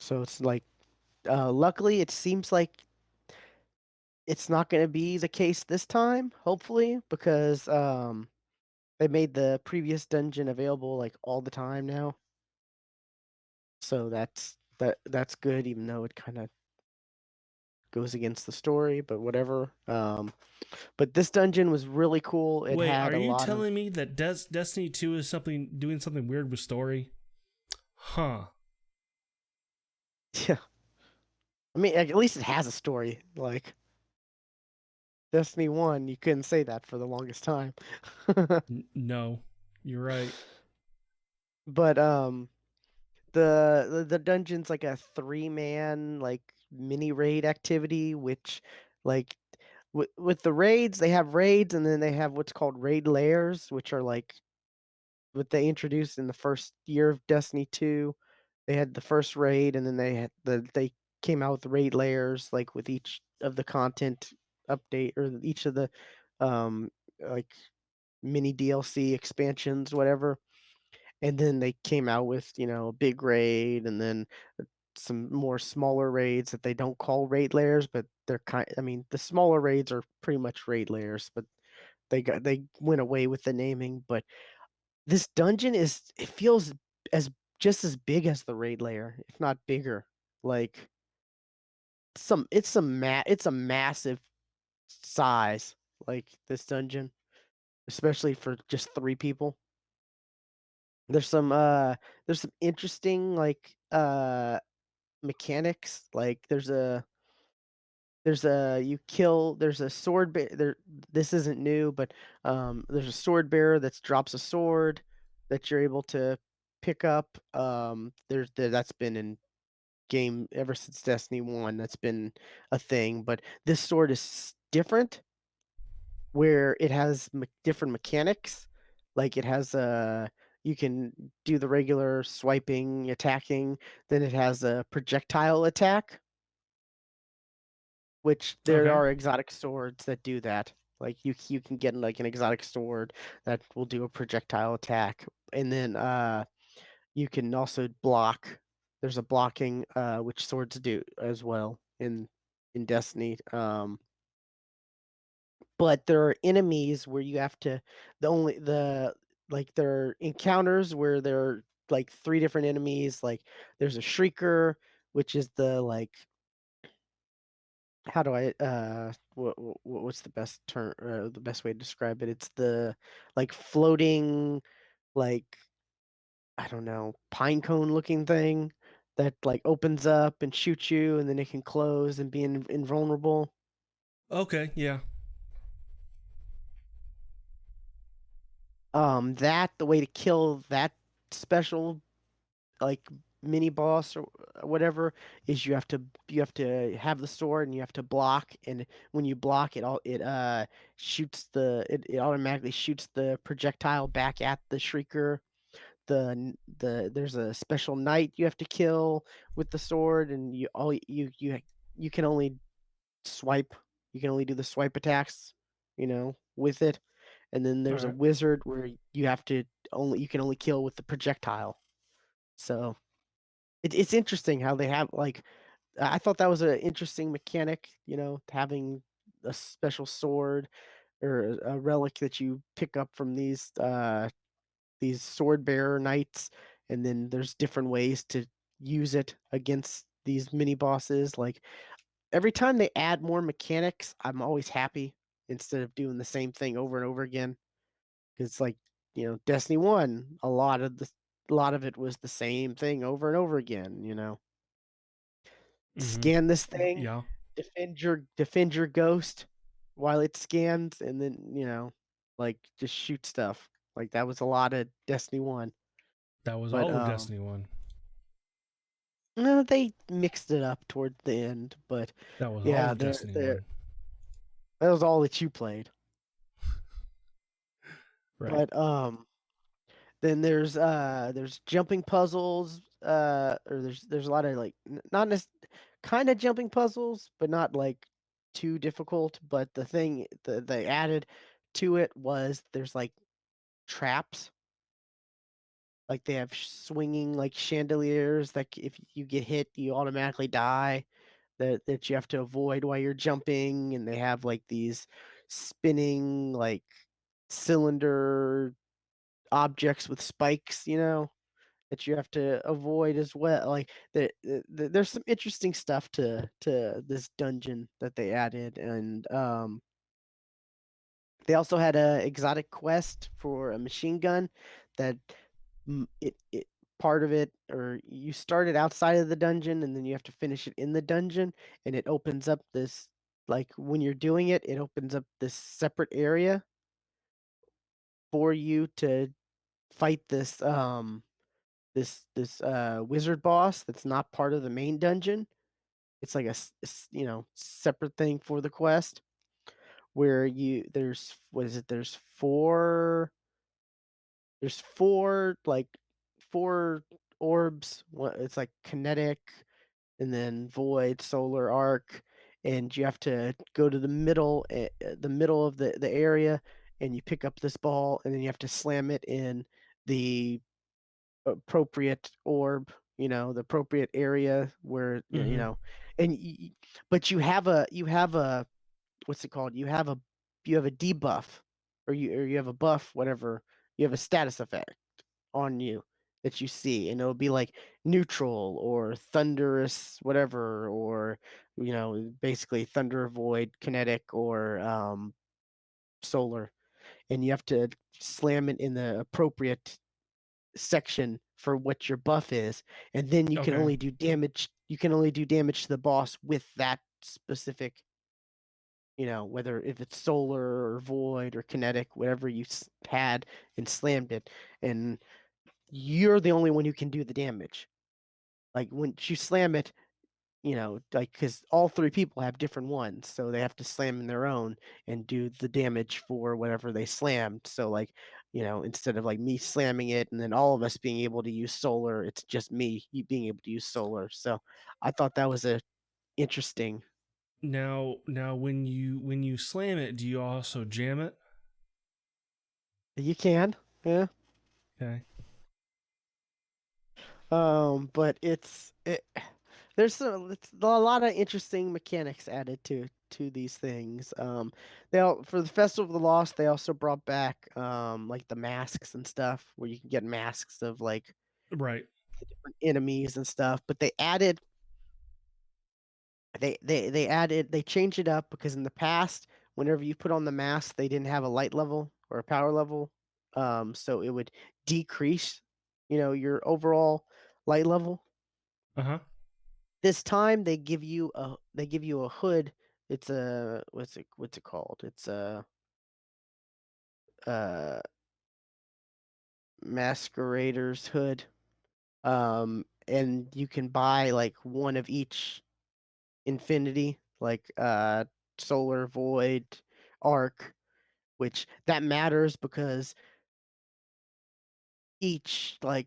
So it's like, luckily, it seems like it's not going to be the case this time, hopefully, because they made the previous dungeon available like all the time now. So that's good, even though it kind of goes against the story, but whatever. But this dungeon was really cool. It Wait, had are a you lot telling me that Destiny 2 is doing something weird with story? Huh. Yeah. I mean, at least it has a story. Like Destiny 1, you couldn't say that for the longest time. No, you're right. But the dungeon's like a three-man like mini raid activity, which like with the raids, they have raids and then they have what's called raid layers, which are like what they introduced in the first year of Destiny 2. They had the first raid and then they came out with raid layers like with each of the content update or each of the um like mini DLC expansions, whatever. And then they came out with, a big raid and then some more smaller raids that they don't call raid layers, but I mean, the smaller raids are pretty much raid layers, but they went away with the naming. But this dungeon it feels as just as big as the raid layer, if not bigger. Like it's a massive size, like this dungeon, especially for just three people. There's some uh there's some interesting like mechanics. Like there's a sword there. This isn't new, but there's a sword bearer that drops a sword that you're able to pick up. That's been in game ever since Destiny 1. That's been a thing, but this sword is different where it has different mechanics. Like it has you can do the regular swiping, attacking, then it has a projectile attack, which there Okay. are exotic swords that do that. Like you can get like an exotic sword that will do a projectile attack, and then you can also block. There's a blocking which swords do as well in Destiny. But there are enemies where you have to the like there are encounters where there are like three different enemies. Like there's a shrieker, which is the like how do I what's the best term the best way to describe it? It's the like floating like I don't know, pine cone looking thing that like opens up and shoots you and then it can close and be invulnerable. Okay. Yeah. That the way to kill that special like mini boss or whatever is you have to have the sword and you have to block, and when you block it shoots it automatically shoots the projectile back at the shrieker. There's a special knight you have to kill with the sword, and you can only swipe you can only do the swipe attacks, with it. And then All there's a right. wizard where you can only kill with the projectile. So it's interesting how they have like I thought that was an interesting mechanic, having a special sword or a relic that you pick up from these sword bearer knights, and then there's different ways to use it against these mini bosses. Like every time they add more mechanics, I'm always happy instead of doing the same thing over and over again. It's like, Destiny 1, a lot of it was the same thing over and over again. Mm-hmm. Scan this thing, Yeah. defend your ghost while it scans, and then, like just shoot stuff. Like that was a lot of Destiny 1. That was But all of Destiny 1. no, they mixed it up toward the end, but That was all yeah, of Destiny 1. that was all that you played. Right. But then there's jumping puzzles, or there's a lot of like not kind of jumping puzzles, but not like too difficult. But the thing that they added to it was there's like traps. Like they have swinging like chandeliers that if you get hit, you automatically die. That you have to avoid while you're jumping, and they have like these spinning like cylinder objects with spikes, that you have to avoid as well. Like there's some interesting stuff to this dungeon that they added, and they also had a exotic quest for a machine gun that part of it, or you start it outside of the dungeon and then you have to finish it in the dungeon, and it opens up this, like when you're doing it, it opens up this separate area for you to fight this wizard boss that's not part of the main dungeon. It's like separate thing for the quest, where there's what is it? There's four orbs. It's like kinetic, and then void, solar, arc, and you have to go to the middle of the area, and you pick up this ball, and then you have to slam it in the appropriate orb, the appropriate area where Mm-hmm. and but you have a what's it called? You have a debuff, or you have a buff, whatever. You have a status effect on you that you see, and it'll be like neutral or thunderous, whatever, or basically thunder, void, kinetic, or solar, and you have to slam it in the appropriate section for what your buff is, and then you can Okay. only do damage. You can only do damage to the boss with that specific, whether if it's solar or void or kinetic, whatever you had and slammed it, and you're the only one who can do the damage. Like when you slam it, like because all three people have different ones, so they have to slam in their own and do the damage for whatever they slammed. So like, instead of like me slamming it and then all of us being able to use solar, it's just me you being able to use solar. So I thought that was a interesting. Now, when you slam it, do you also jam it? You can, yeah. Okay. But it's a lot of interesting mechanics added to these things. For the Festival of the Lost, they also brought back like the masks and stuff, where you can get masks of like Right. the different enemies and stuff. But they changed it up, because in the past, whenever you put on the mask, they didn't have a light level or a power level, so it would decrease, your overall light level. Uh huh. This time they give you a hood. It's a what's it called? It's a uh masquerader's hood. And you can buy like one of each infinity, like solar, void, arc, which that matters because each like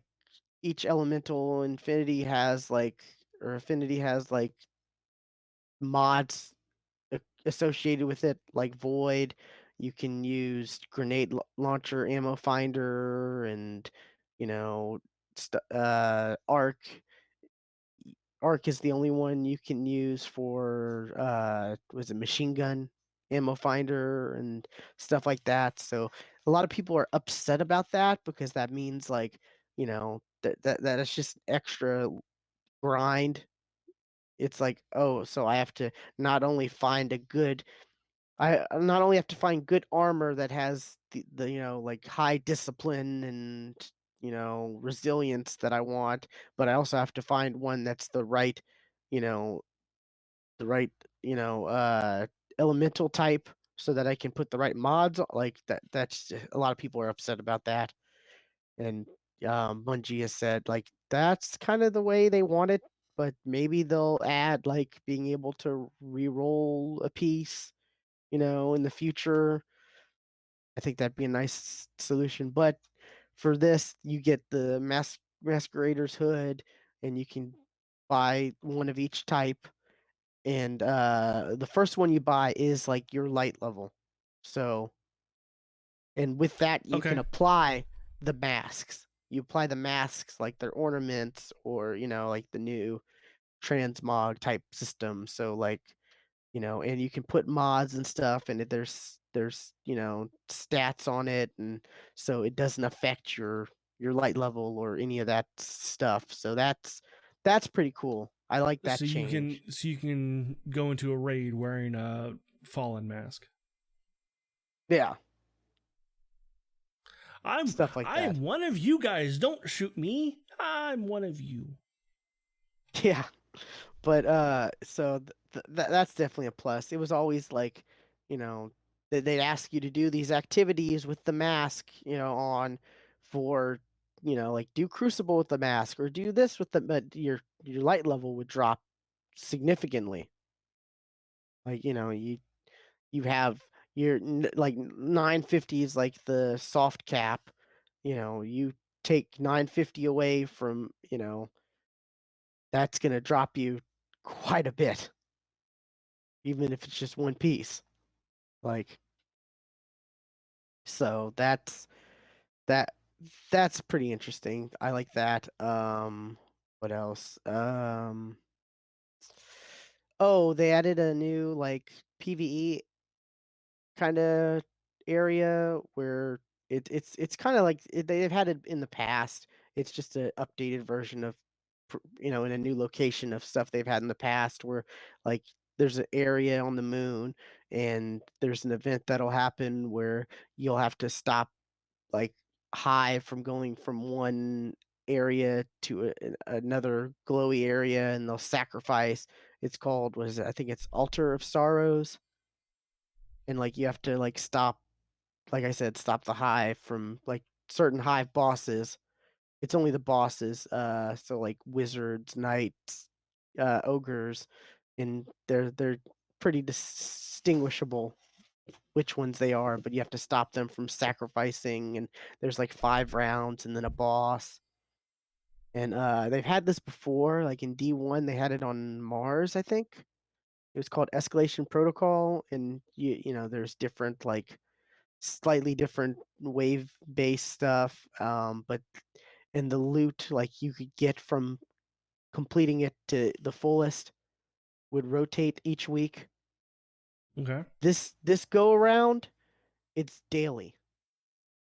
each elemental affinity has like mods associated with it, like void. You can use grenade launcher, ammo finder, and you know, arc. Arc is the only one you can use for was it machine gun ammo finder and stuff like that. So a lot of people are upset about that, because that means like, that it's just extra grind. It's like, oh, so I have to not only find a good I not only have to find good armor that has the like high discipline and resilience that I want, but I also have to find one that's you know, the right elemental type, so that I can put the right mods like that. A lot of people are upset about that, and Bungie has said like that's kind of the way they want it, but maybe they'll add like being able to re-roll a piece, in the future. I think that'd be a nice solution. But for this, you get the masquerader's hood, and you can buy one of each type. And the first one you buy is like your light level. So, and with that, you can Okay. apply the masks. You apply the masks like their ornaments, or like the new transmog type system. So like, and you can put mods and stuff, and there's stats on it, and so it doesn't affect your light level or any of that stuff. So that's pretty cool. I like that change. So you can go into a raid wearing a fallen mask. Yeah. stuff like that. I'm one of you guys. Don't shoot me. I'm one of you. Yeah, but so that's definitely a plus. It was always like, you know, they'd ask you to do these activities with the mask, on for, like do Crucible with the mask or do this with the, but your light level would drop significantly. Like, you have your like 950 is like the soft cap. You take 950 away from, that's gonna drop you quite a bit, even if it's just one piece. Like, so that that's pretty interesting. I like that. What else? Oh, they added a new like PvE kind of area where it's kind of like they've had it in the past. It's just an updated version of, in a new location of stuff they've had in the past where like there's an area on the moon and there's an event that'll happen where you'll have to stop like Hive from going from one area to another glowy area and they'll sacrifice. It's called, what is it? I think it's Altar of Sorrows, and like you have to like stop, like I said, stop the hive from like certain hive bosses. It's only the bosses, so like wizards, knights, ogres, and they're pretty distinguishable which ones they are, but you have to stop them from sacrificing, and there's like 5 rounds and then a boss. And they've had this before, like in D1, they had it on Mars, I think. It was called Escalation Protocol, and there's different like slightly different wave based stuff. But in the loot, like you could get from completing it to the fullest would rotate each week. Okay. This go around, it's daily.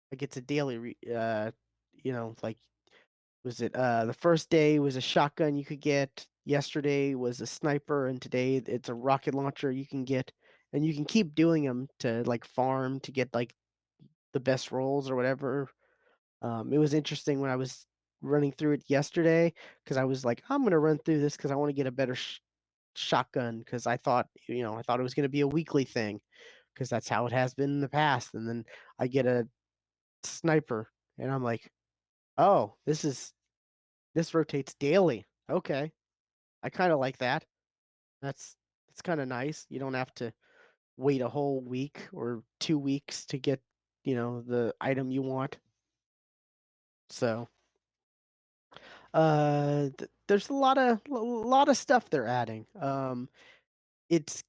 Like it's a daily. Like was it the first day was a shotgun you could get. Yesterday was a sniper, and today it's a rocket launcher you can get. And you can keep doing them to like farm to get like the best rolls or whatever. It was interesting when I was running through it yesterday because I was like, I'm gonna run through this because I want to get a better shotgun because I thought it was gonna be a weekly thing because that's how it has been in the past. And then I get a sniper and I'm like, oh, this rotates daily. Okay, I kind of like that. That's kind of nice. You don't have to wait a whole week or 2 weeks to get the item you want. So there's a lot of stuff they're adding. It's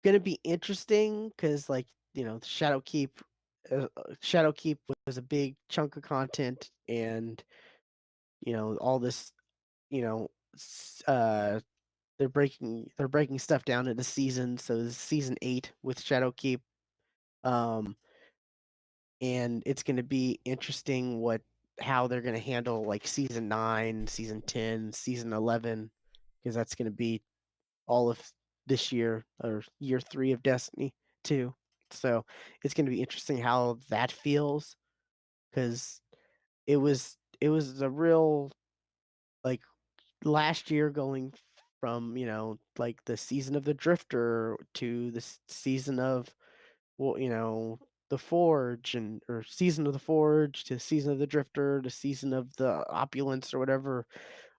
gonna be interesting because like Shadowkeep was a big chunk of content, and all this you know they're breaking stuff down into seasons. So this is season 8 with Shadowkeep. Um, and it's going to be interesting how they're going to handle like season 9, season 10, season 11, because that's going to be all of this year or year 3 of Destiny 2. So it's going to be interesting how that feels because it was a real like last year going from like the season of the Drifter to the season of, well, the Forge, and or season of the Forge to season of the Drifter to season of the Opulence or whatever.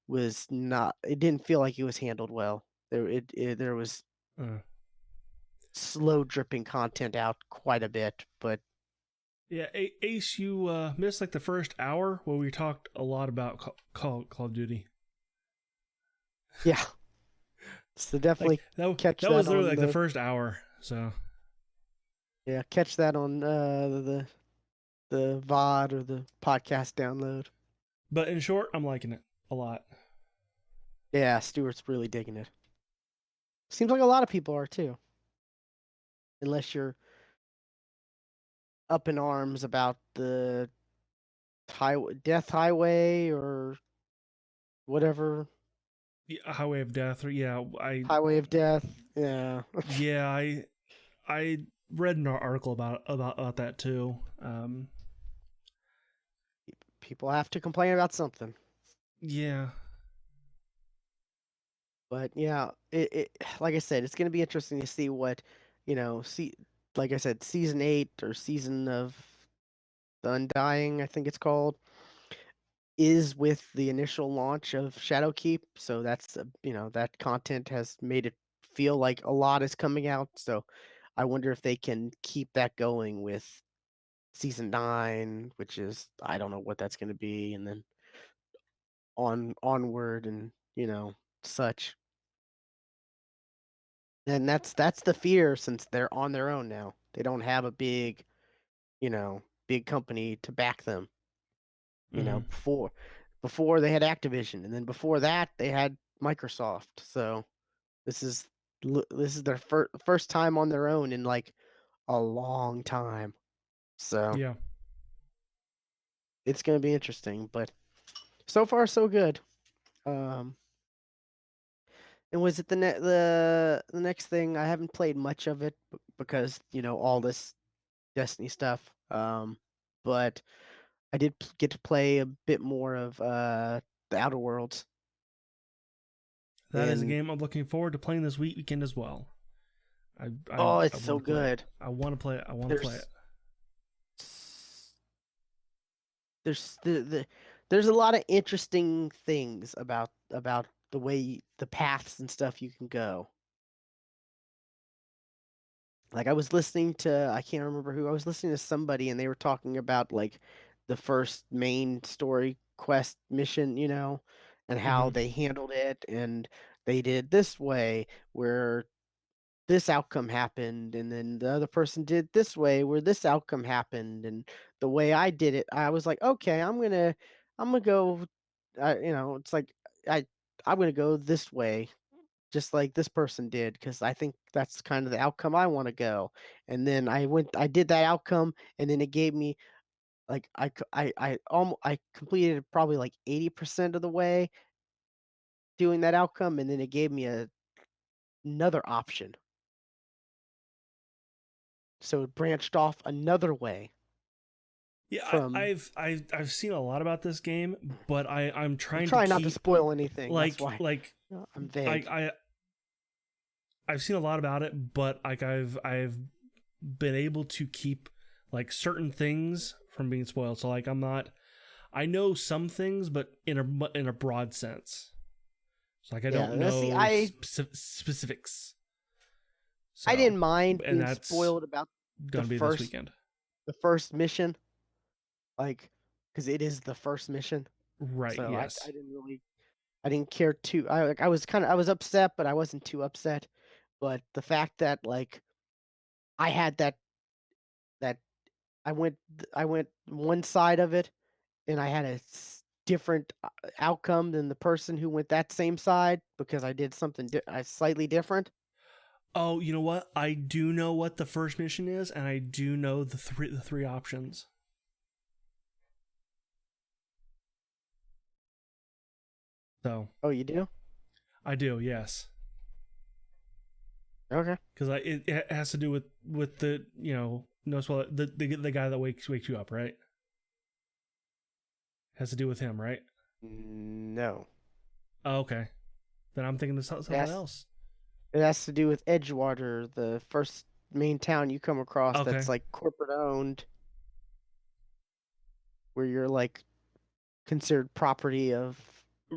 Was not, it didn't feel like it was handled well. There was Uh, slow dripping content out quite a bit, but yeah, Ace, you missed like the first hour where we talked a lot about Call of Duty. yeah. So Like definitely catch that that was literally on like the the first hour. So catch that on the VOD or the podcast download. but in short, I'm liking it a lot. Yeah, Stuart's really digging it. Seems like a lot of people are too. Unless you're up in arms about the Death Highway or whatever. Yeah, Highway of Death. Or yeah, Highway of Death. Yeah. yeah, I read an article about that too. People have to complain about something. Yeah. But yeah, it like I said, it's gonna be interesting to see what, see, like I said, season 8 or season of the Undying, I think it's called, is with the initial launch of Shadowkeep. So that's that content has made it feel like a lot is coming out. So I wonder if they can keep that going with season 9, which is I don't know what that's gonna be, and then onward and such. And that's the fear since they're on their own now. They don't have a big company to back them. Hmm. Before they had Activision, and then before that they had Microsoft. So this is this is their first time on their own in like a long time. So Yeah. it's going to be interesting, but so far so good. Um and was it the next thing? I haven't played much of it because, all this Destiny stuff. But I did get to play a bit more of the Outer Worlds, That is a and game I'm looking forward to playing this weekend as well. oh, I it's want so to play it. good. I want to play it. I want to play it. There's there's there's a lot of interesting things about the way the paths and stuff you can go. Like I was listening to I can't remember who I was listening to somebody and they were talking about like the first main story quest mission, and how Hmm. they handled it and they did this way where this outcome happened and then the other person did this way where this outcome happened and the way I did it I was like okay I'm gonna go it's like I I'm gonna go this way just like this person did because I think that's kind of the outcome I want to go. And then I did that outcome, and then it gave me like I completed probably like 80% of the way doing that outcome, and then it gave me another option. So it branched off another way Yeah, from. I've seen a lot about this game, but I'm I'm trying to trying not to keep spoil anything. That's like why like I'm I vague. I I've seen a lot about it, but like I've been able to keep like certain things from being spoiled. So like I'm not I know some things, but in a broad sense. So like I don't Yeah, see, know specifics. I So didn't mind and being that's spoiled about the gonna be this first weekend. the first mission, like because it is the first mission. Right? So Yes. I didn't care too. I was upset, but I wasn't too upset. But the fact that like I had that I went one side of it and I had a different outcome than the person who went that same side because I did something slightly different. Oh, you know what? I do know what the first mission is, and I do know the three options. So Oh, you do? I do, yes, Okay. because it has to do with the no spoiler the guy that wakes you up, right? Has to do with him, right? No. Oh, okay. Then I'm thinking of It something has else. it has to do with Edgewater, the first main town you come across that's Okay. like corporate owned, where you're like considered property of,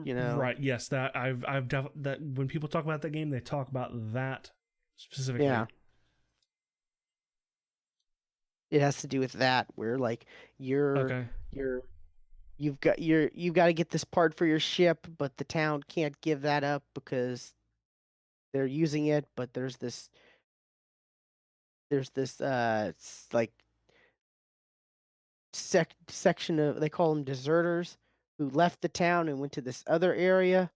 you know, Right. Yes. That that when people talk about that game, they talk about that yeah. specifically. It has to do with that where like you're Okay. you're you've got to get this part for your ship, but the town can't give that up because they're using it, but there's this like section of they call them deserters who left the town and went to this other area,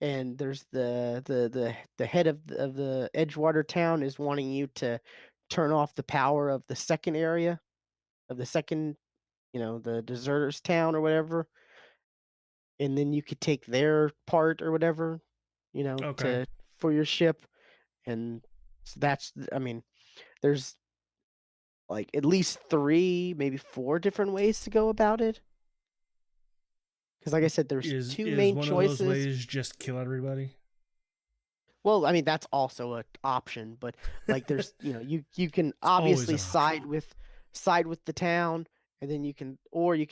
and there's the head of the Edgewater town is wanting you to turn off the power of the second area of the second, the deserters town or whatever, and then you could take their part or whatever, Okay. to for your ship, and that's I mean, there's like at least 3, maybe 4 different ways to go about it. Because like I said, there's two Is main one of those choices. ways just kill everybody? Well, I mean that's also an option, but like there's you can It's always obviously an option. side with the town, and then you can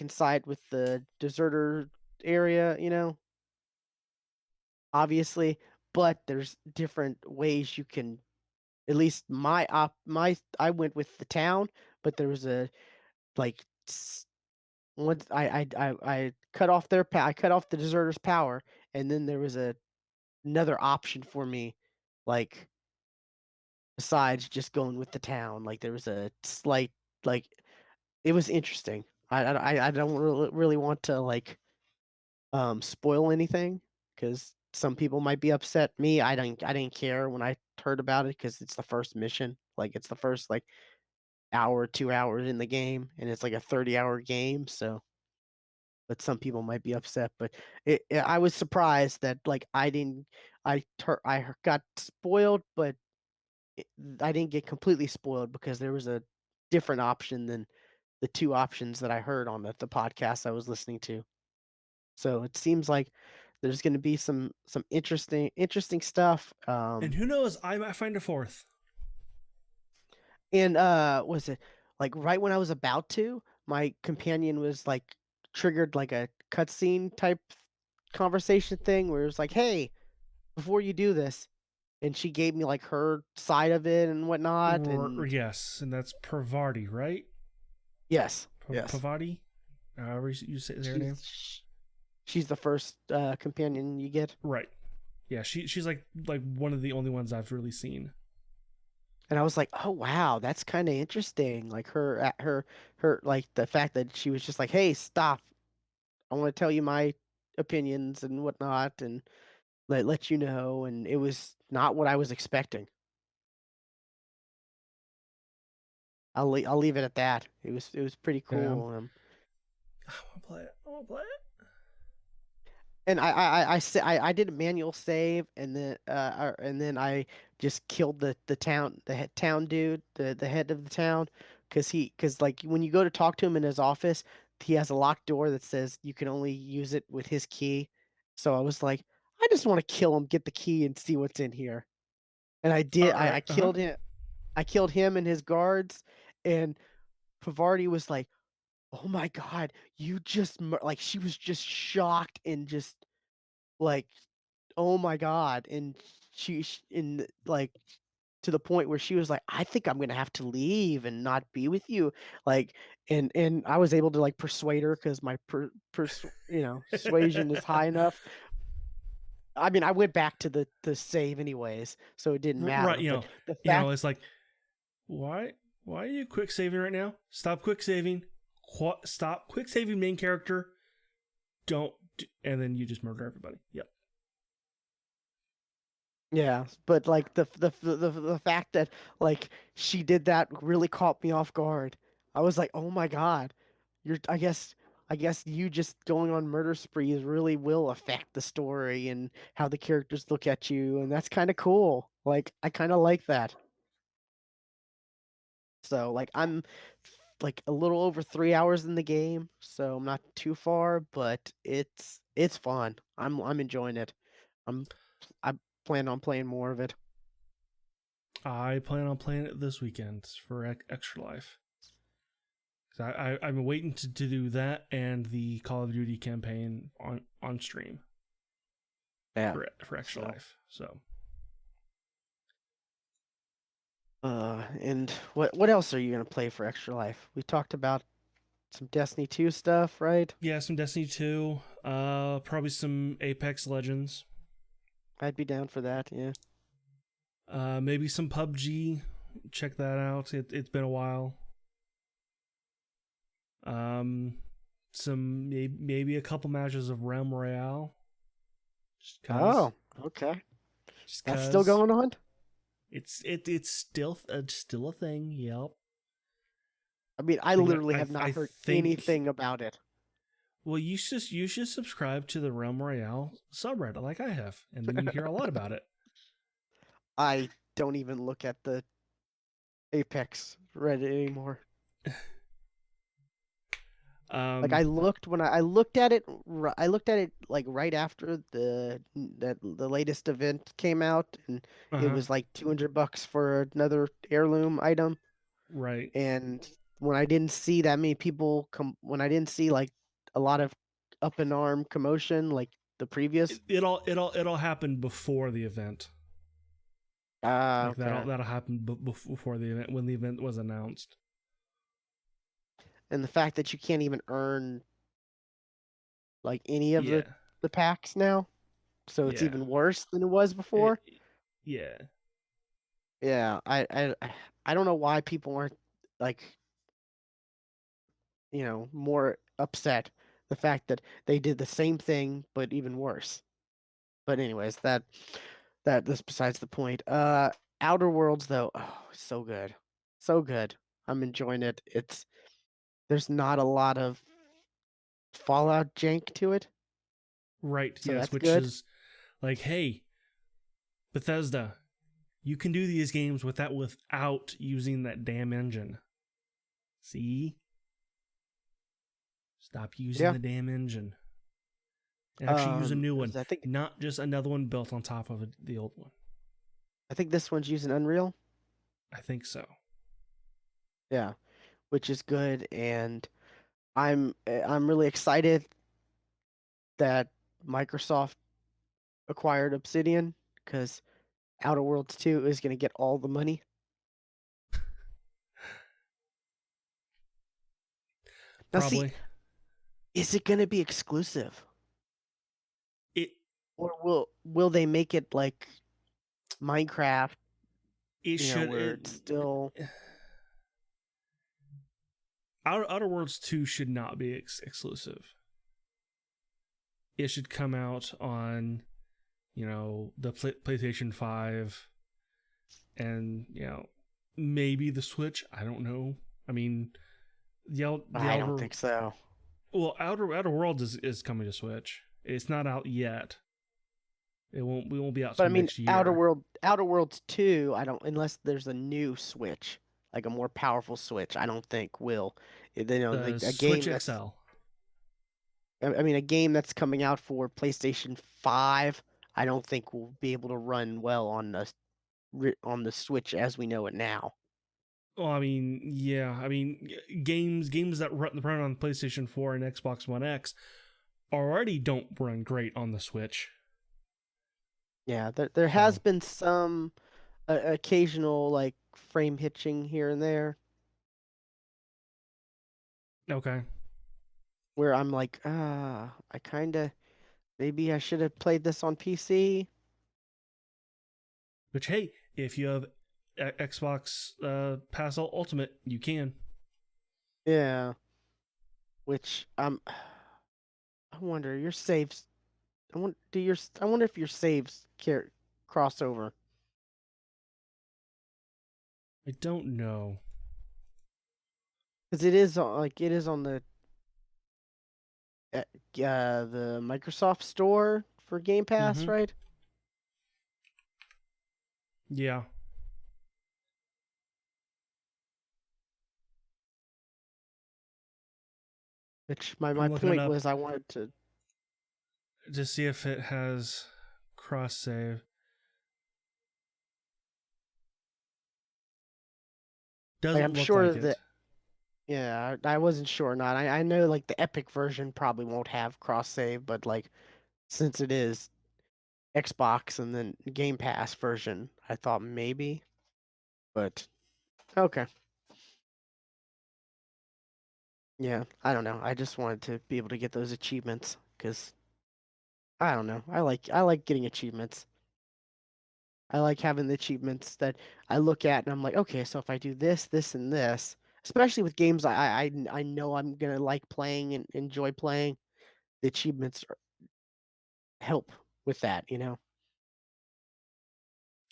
side with the deserter area, obviously, but there's different ways you can. At least I went with the town, but there was a like once I cut off I cut off the deserter's power, and then there was another option for me, like besides just going with the town. Like there was a slight like it was interesting. I don't really want to like spoil anything because some people might be upset. Me, I didn't care when I heard about it because it's the first mission. Like it's the first like hour, 2 hours in the game, and it's like a 30-hour game. So, but some people might be upset. But I was surprised that like I didn't. I got spoiled, but it, I didn't get completely spoiled because there was a different option than the two options that I heard on the podcast I was listening to. So it seems like there's going to be some interesting stuff. And who knows? I might find a fourth. And was it like right when I was about to, my companion was like triggered like a cutscene type conversation thing where it was like, "Hey, before you do this," and she gave me like her side of it and whatnot. And Yes, and that's Pravarti, right? yes, yes, Pavati, however you say their name. she's she's the first companion you get. Right. Yeah, she's like one of the only ones I've really seen. And I was like, "Oh wow, that's kind of interesting." Like her like the fact that she was just like, "Hey, stop! I want to tell you my opinions and whatnot, and let you know." And it was not what I was expecting. I'll leave it at that. It was pretty Yeah, cool. I want to play it. I want to play it. And I did a manual save, and then I just killed the town town dude, the head of the town, because like when you go to talk to him in his office, he has a locked door that says you can only use it with his key. So I was like, I just want to kill him, get the key, and see what's in here. And I did. All right. I killed him. I killed him and his guards, and Pavardi was like, "Oh my God, you just like," she was just shocked and just like, "Oh my God," and in like to the point where she was like, "I think I'm gonna have to leave and not be with you," like, and I was able to like persuade her because my persuasion is high enough. I mean, I went back to the save anyways, so it didn't Right. matter. But the You know, fact, it's like why are you quick saving right now? Stop quick saving. Stop quick saving main character. Don't. And then you just murder everybody. Yep. yeah, but like the fact that like she did that really caught me off guard. I was like, "Oh my God, you're." I guess you just going on murder sprees really will affect the story and how the characters look at you, and that's kind of cool. Like I kind of like that. So like I'm like a little over 3 hours in the game, so I'm not too far, but it's fun. I'm enjoying it. I'm I plan on playing more of it. I plan on playing it this weekend for Extra Life. I've been waiting to do that and the Call of Duty campaign on stream Yeah. for Extra So Life. So and what else are you gonna play for Extra Life? We talked about some Destiny 2 stuff, right? yeah, some Destiny 2, probably some Apex Legends, I'd be down for that, yeah. maybe some PUBG. Check that out. It's been a while. Um, some maybe a couple matches of Realm Royale. Oh, okay. Just That's still cause going on? it's still a thing. Yep. I mean, I I think literally have not I heard think. anything about it. Well, you should subscribe to the Realm Royale subreddit like I have, and then you hear a lot about it. I don't even look at the Apex Reddit anymore. Like Um, I looked at it, I looked at it like right after the latest event came out, and it uh-huh, was like $200 for another heirloom item. right. And when I didn't see that many people come, when I didn't see like a lot of up in arm commotion like the previous. It all happened before the event. Ah, Like that'll okay. that'll happen before the event when the event was announced. And the fact that you can't even earn like any of Yeah, the packs now, so it's yeah, even worse than it was it, before. yeah. Yeah, I don't know why people aren't like, more upset the fact that they did the same thing but even worse. But anyways, that's besides the point. Outer Worlds though, oh, so good. So good. I'm enjoying it. There's not a lot of Fallout jank to it, Right. so Yes, that's which good. is like, hey, Bethesda, you can do these games without using that damn engine. See? Stop using Yeah. the damn engine. And actually use a new one, 'Cause not just another one built on top of the old one. I think this one's using Unreal. I think so. Yeah, which is good, and I'm really excited that Microsoft acquired Obsidian because Outer Worlds 2 is going to get all the money. Now, see, Probably. is it going to be exclusive, It or will they make it like Minecraft? it should Where it's still. Outer Worlds 2 should not be exclusive. It should come out on, the PlayStation 5 and, maybe the Switch. I don't know. I mean, the I don't outer think so. well, Outer Worlds is coming to Switch. It's not out yet. We won't be out But I till mean, next year. Outer Worlds 2, I don't unless there's a new Switch, like a more powerful Switch. I don't think will. The A Switch game that's XL. I mean, a game that's coming out for PlayStation 5, I don't think will be able to run well on the Switch as we know it now. Well, I mean, yeah. I mean, games that run on PlayStation 4 and Xbox One X already don't run great on the Switch. Yeah, there has So, been some occasional like frame hitching here and there okay. where I'm like, I kind of maybe I should have played this on PC. Which, hey, if you have Xbox Pass Ultimate, you can. Yeah, which I wonder your saves. I wonder if your saves care crossover I don't know. because it is on the Microsoft Store for Game Pass, Mm-hmm. right? Yeah. Which I'm my looking it point up was I wanted to. to see if it has cross save. Like, Doesn't I'm look sure like it. that. Yeah, I wasn't sure or not. I know like the Epic version probably won't have cross save, but like since it is Xbox and then Game Pass version, I thought maybe. But okay. Yeah, I don't know. I just wanted to be able to get those achievements because I don't know. I like getting achievements. I like having the achievements that I look at and I'm like, okay, so if I do this, this, and this, especially with games I know I'm gonna like playing and enjoy playing, the achievements help with that.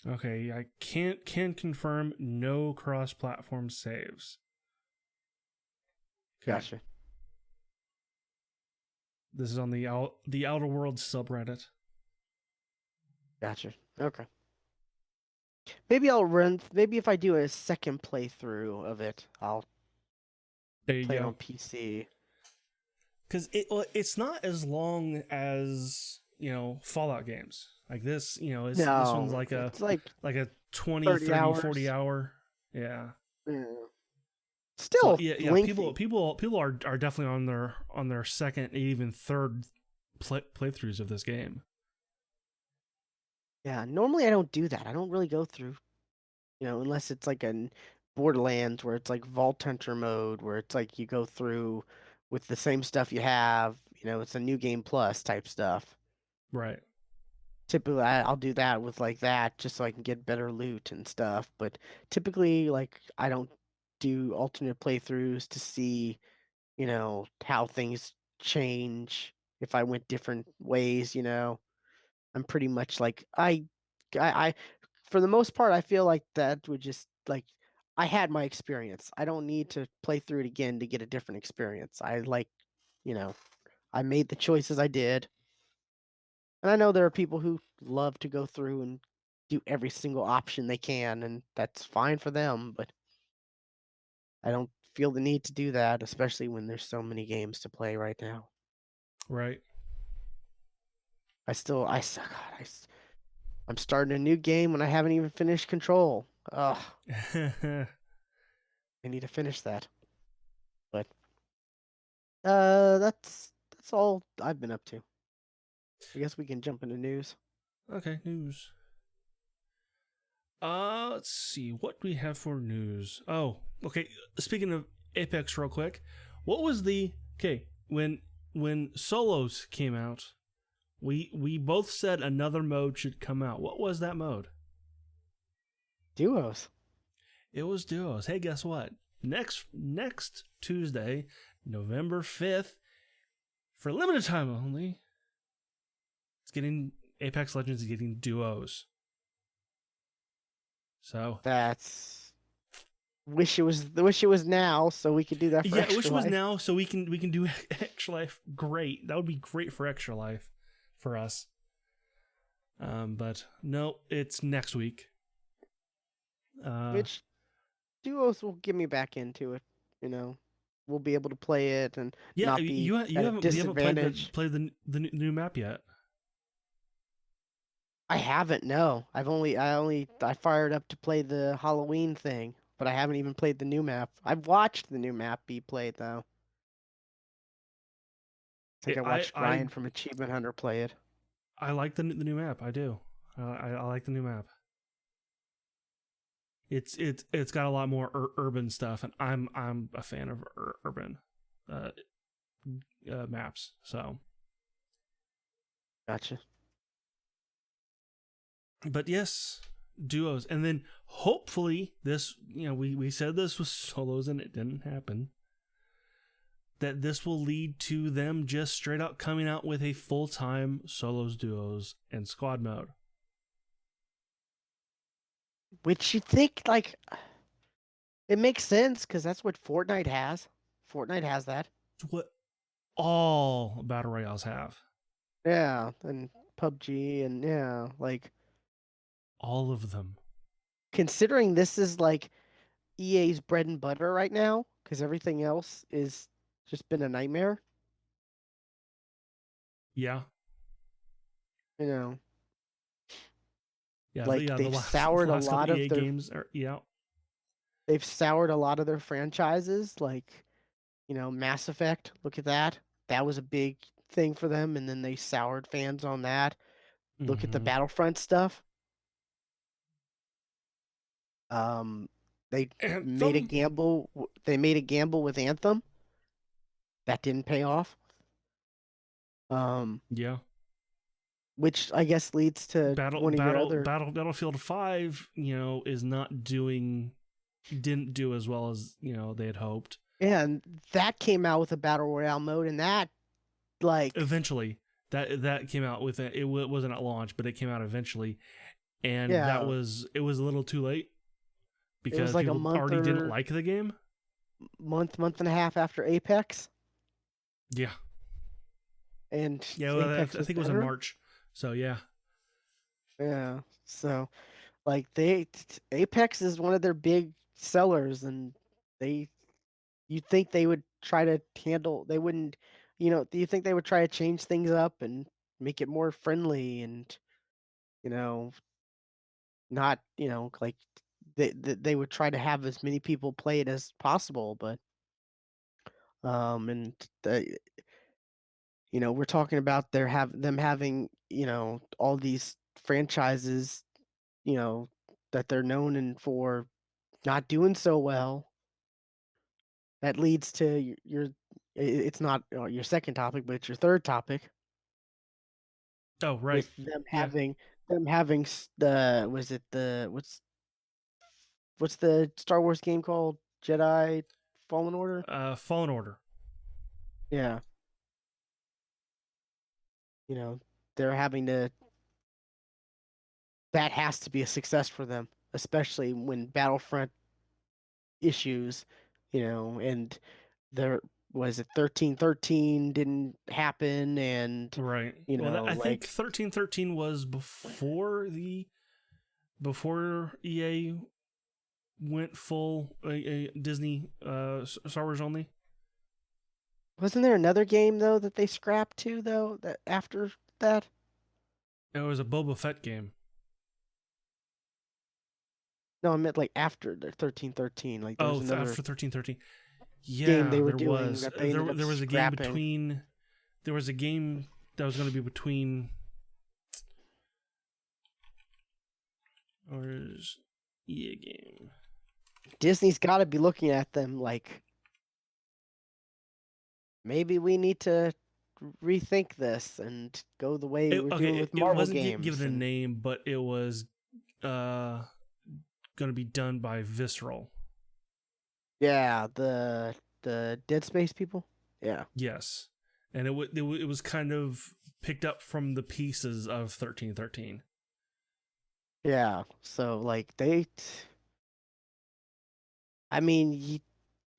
Okay, I can confirm no cross-platform saves. Okay, Gotcha. this is on the Outer Worlds subreddit. Gotcha. Okay. Maybe if I do a second playthrough of it, I'll There you play it go. on PC. because it's not as long as Fallout games like this. This one's No, like a it's like 20, 30 30, 40 hours. hour. Yeah. Yeah. So Still yeah, people lengthy. people are definitely on their second, even third playthroughs of this game. Yeah, normally I don't do that. I don't really go through, unless it's like a Borderlands where it's like Vault Hunter mode, where it's like you go through with the same stuff you have, it's a new game plus type stuff. Right. Typically, I'll do that with like that just so I can get better loot and stuff. But typically, like, I don't do alternate playthroughs to see, how things change if I went different ways. I'm pretty much like I for the most part I feel like that would just like I had my experience. I don't need to play through it again to get a different experience. You know, I made the choices I did. And I know there are people who love to go through and do every single option they can, and that's fine for them, but I don't feel the need to do that, especially when there's so many games to play right now. Right. I'm starting a new game when I haven't even finished Control. Ugh, I need to finish that. But that's all I've been up to. I guess we can jump into news. Okay, news. Let's see. What do we have for news? Oh, okay. Speaking of Apex, real quick, what was the okay when solos came out? We both said another mode should come out. What was that mode? Duos. It was duos. Hey, guess what? Next Tuesday, November 5th, for limited time only, it's getting Apex Legends is getting duos. So That's wish it was now so we could do that for yeah, I Extra wish it was Life. now so we can do Extra Life. Great, that would be great for Extra Life for us. But no, it's next week. Uh, Which duos will get me back into it, you know. We'll be able to play it and yeah, not be at a you haven't played disadvantage. the new map yet. I haven't, no. I fired up to play the Halloween thing, but I haven't even played the new map. I've watched the new map be played though. I think It, I I watched I Ryan from Achievement Hunter play it. I like the new map. I do. I like the new map. It's got a lot more urban stuff, and I'm a fan of urban uh, maps. So, Gotcha. but yes, duos, and then hopefully this. We said this was solos, and it didn't happen. That this will lead to them just straight out coming out with a full time solos, duos, and squad mode. Which you think like it makes sense because that's what Fortnite has. Fortnite has that. It's what all battle royales have. Yeah, and PUBG and yeah, like All of them. considering this is like EA's bread and butter right now, because everything else is just been a nightmare. Yeah. You know, Yeah, like the last, last couple EA games are yeah. they've soured a lot of their franchises. Like, Mass Effect. Look at that. That was a big thing for them, and then they soured fans on that. Look at the Mm-hmm. Battlefront stuff. Um, they made a Anthem. gamble. They made a gamble with Anthem that didn't pay off. Um, Yeah. which I guess leads to one of your other. Battlefield 5, is not doing didn't do as well as, they had hoped. Yeah, and that came out with a battle royale mode, and that like Eventually, that came out with it. It wasn't at launch, but it came out eventually, and yeah, it was a little too late it was because like a people already didn't like the game. month and a half after Apex, Yeah. and Yeah, well, Apex I was think it was in better. March. So, yeah. Yeah, so like Apex is one of their big sellers, and they you'd think they would try to handle. They wouldn't do you think they would try to change things up and make it more friendly and, you know, not, like they would try to have as many people play it as possible, but and the, we're talking about them having, all these franchises, you know, that they're known and for not doing so well. That leads to it's not your second topic, but it's your third topic Oh, right. with Yeah. them having the was it the what's the Star Wars game called? Jedi Fallen Order? Fallen Order. Yeah, you know, they're having to that has to be a success for them, especially when Battlefront issues, and there was it 1313 didn't happen and Right. Well, I think like 1313 was before EA went full Disney Star Wars only. wasn't there another game though that they scrapped too though that after that? It was a Boba Fett game. No, I meant like after the 1313. Like there was Oh, another after 1313. game Yeah, they were there doing was. that they ended up There was a game scrapping. between. There was a game that was going to be between. Or is EA game? Disney's got to be looking at them like maybe we need to rethink this and go the way we're doing with It Marvel wasn't games given a and name, but it was uh going to be done by Visceral. yeah, the Dead Space people. Yeah. Yes, and it was kind of picked up from the pieces of 1313. Yeah. So like I mean,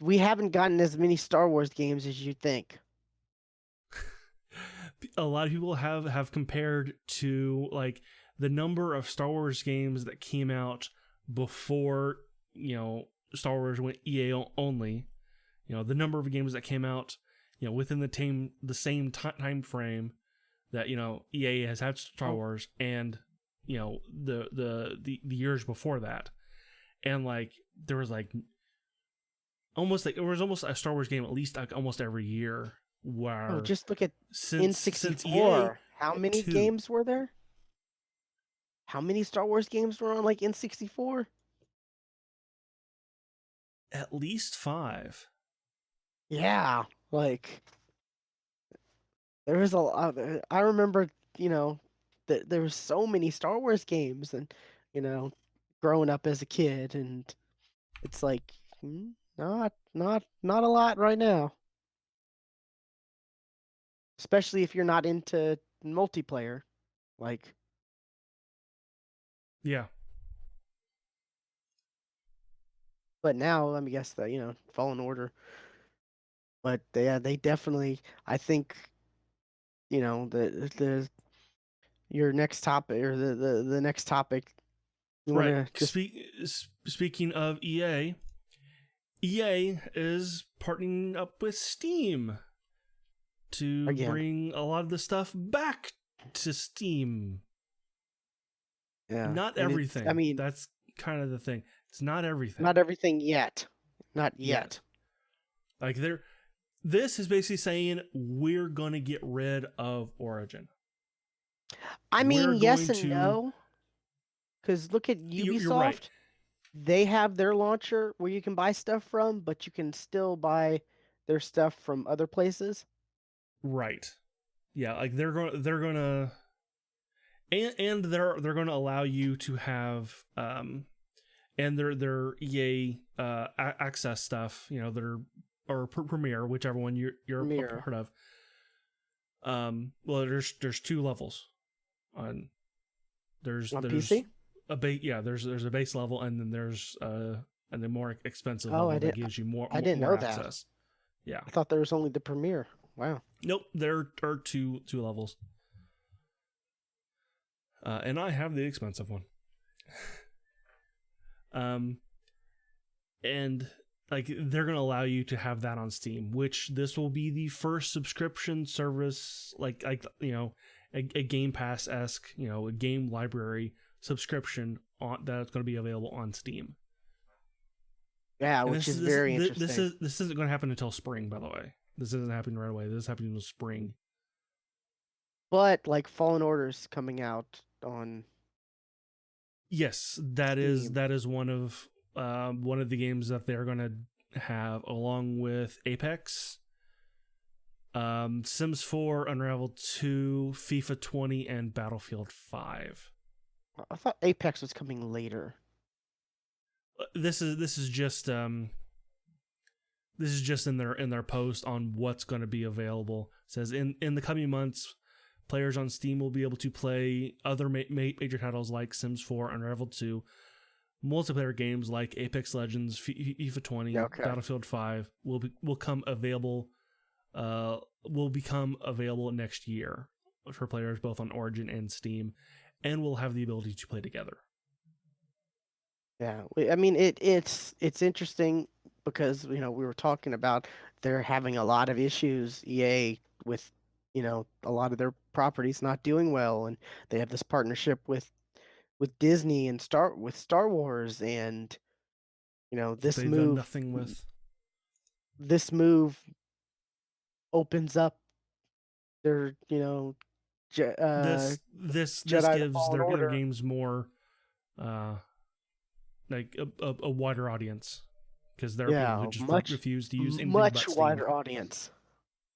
we haven't gotten as many Star Wars games as you think. A lot of people have compared to like the number of Star Wars games that came out before Star Wars went EA only. The number of games that came out within the same time frame that EA has had Star Oh, Wars and the years before that, and like there was like it was almost a Star Wars game at least like almost every year oh, where just look at since EA N64. How many two games were there? How many Star Wars games were on like N64? at least five. Yeah, like there was a lot. I remember, that there was so many Star Wars games, and you know, growing up as a kid, and it's like not a lot right now, especially if you're not into multiplayer. Like, Yeah, but now let me guess that Fallen Order. But they definitely. I think the your next topic or the next topic. You want right. to just Speaking of EA is partnering up with Steam to again? bring a lot of the stuff back to Steam. Yeah, Not and it's. I everything. mean, That's kind of the thing. It's not everything not everything yet. Not yet. yet. Like this is basically saying we're going to get rid of Origin. I mean, We're yes going and to. no. Because look at You're right. Ubisoft. They have their launcher where you can buy stuff from, but you can still buy their stuff from other places. Right. Yeah. Like they're gonna and they're going to allow you to have and their EA access stuff. Their or Premiere, whichever one you're a Mirror part of. Well, there's two levels on on there's PC. there's a base level and then there's and the more expensive Oh, level that gives you I didn't more know that. access. Yeah. I thought there was only the Premiere. Wow. Nope. There are two levels. And I have the expensive one. Um, and like they're going to allow you to have that on Steam, which this will be the first subscription service, like a Game Pass esque, a game library subscription on that's going to be available on Steam. Yeah, And which is very interesting. this isn't going to happen until spring, by the way. This isn't happening right away. This is happening in the spring. But like Fallen Order's coming out on Yes, Steam. that is one of the games that they're going to have along with Apex, Sims 4, Unravel 2, FIFA 20, and Battlefield 5. I thought Apex was coming later. This is just in their post on what's going to be available. It says in the coming months, players on Steam will be able to play other major titles like Sims 4, Unravel 2, multiplayer games like Apex Legends, FIFA 20, Okay. Battlefield 5 will become available next year for players both on Origin and Steam, and will have the ability to play together. Yeah, I mean it's interesting because we were talking about they're having a lot of issues, EA, with a lot of their properties not doing well, and they have this partnership with Disney and Star Wars, and That they've done nothing with. this move opens up their This Jedi the gives Fallen their Order. games more like a wider audience, because there are people who just refuse to use anything but Steam.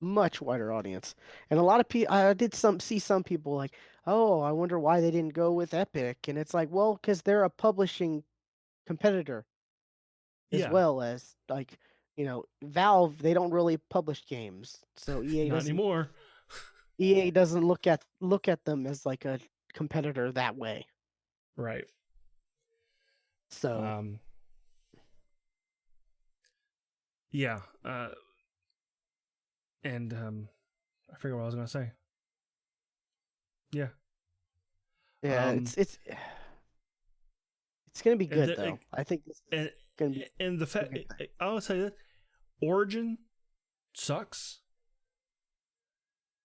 Much wider audience, and a lot of people. I did see some people like, oh, I wonder why they didn't go with Epic, and it's like, well, because they're a publishing competitor as Yeah, well as like Valve. They don't really publish games, so not anymore. EA doesn't look at them as like a competitor that way. Right. So yeah, and I forget what I was gonna say. Yeah. yeah, it's gonna be good though. I think this is gonna be. And the fact I'll say that Origin sucks,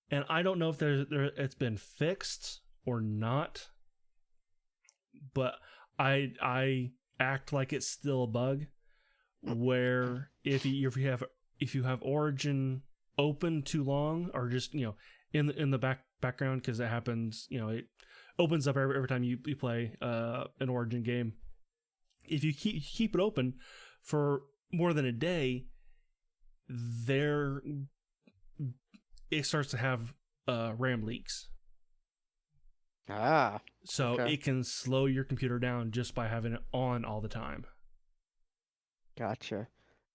and I don't know if it's been fixed or not, but I act like it's still a bug, where if you have Origin open too long, or just in the background, because it happens, it opens up every time you play an Origin game. If you keep it open for more than a day, it starts to have RAM leaks. So okay. it can slow your computer down just by having it on all the time. Gotcha.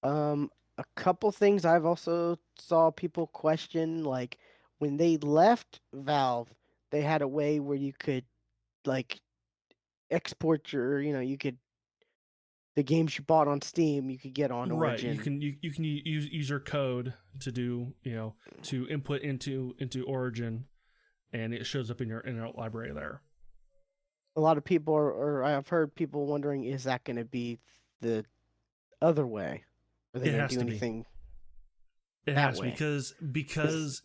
A couple things I've also saw people question, like when they left Valve, they had a way where you could like export you could the games you bought on Steam, you could get on Right, Origin. you can use your code to do to input into Origin, and it shows up in your library there. A lot of people or I've heard people wondering, is that going to be the other way? Are they It going has to do to be. anything It that has, way? because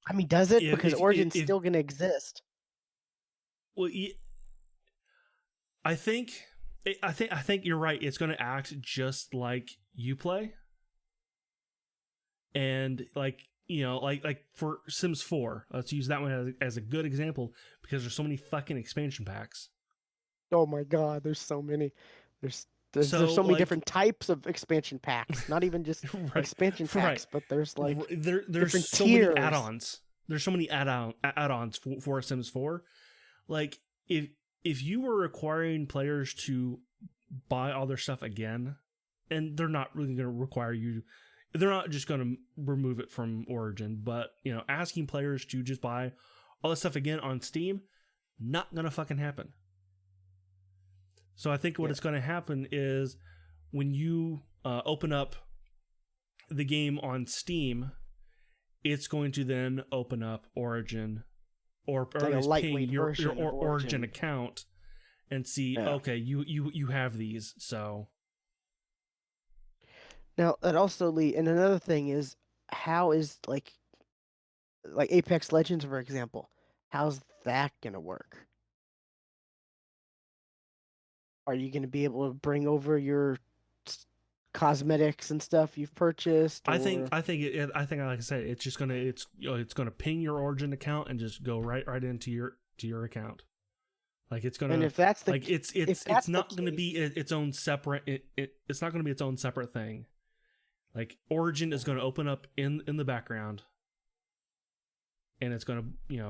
I mean, does it? Because Origin's if still going to exist. well, I think you're right. It's going to act just like Uplay, and like for Sims 4. Let's use that one as a good example, because there's so many fucking expansion packs. Oh my God, there's so many. There's So so many different types of expansion packs. Not even just right, expansion packs, but there's like there's different so tiers. many add-ons. There's so many add-ons for Sims 4. Like if you were requiring players to buy all their stuff again, and they're not really going to require you, they're not just going to remove it from Origin, but asking players to just buy all this stuff again on Steam, not going to fucking happen. So I think what is going to happen is when you open up the game on Steam, it's going to then open up Origin, or like at least ping your Origin account and see, okay, you have these, so. Now that also lead, and another thing is, how is like Apex Legends, for example, how's that gonna work? Are you gonna be able to bring over your s- cosmetics and stuff you've purchased, or I think, like I said, it's just gonna, it's gonna ping your Origin account and just go right into your account. Like it's and gonna, if that's the like if it's that's the not gonna be case, its own separate. It's not gonna be its own separate thing. Like Origin is gonna open up in the background, and it's gonna,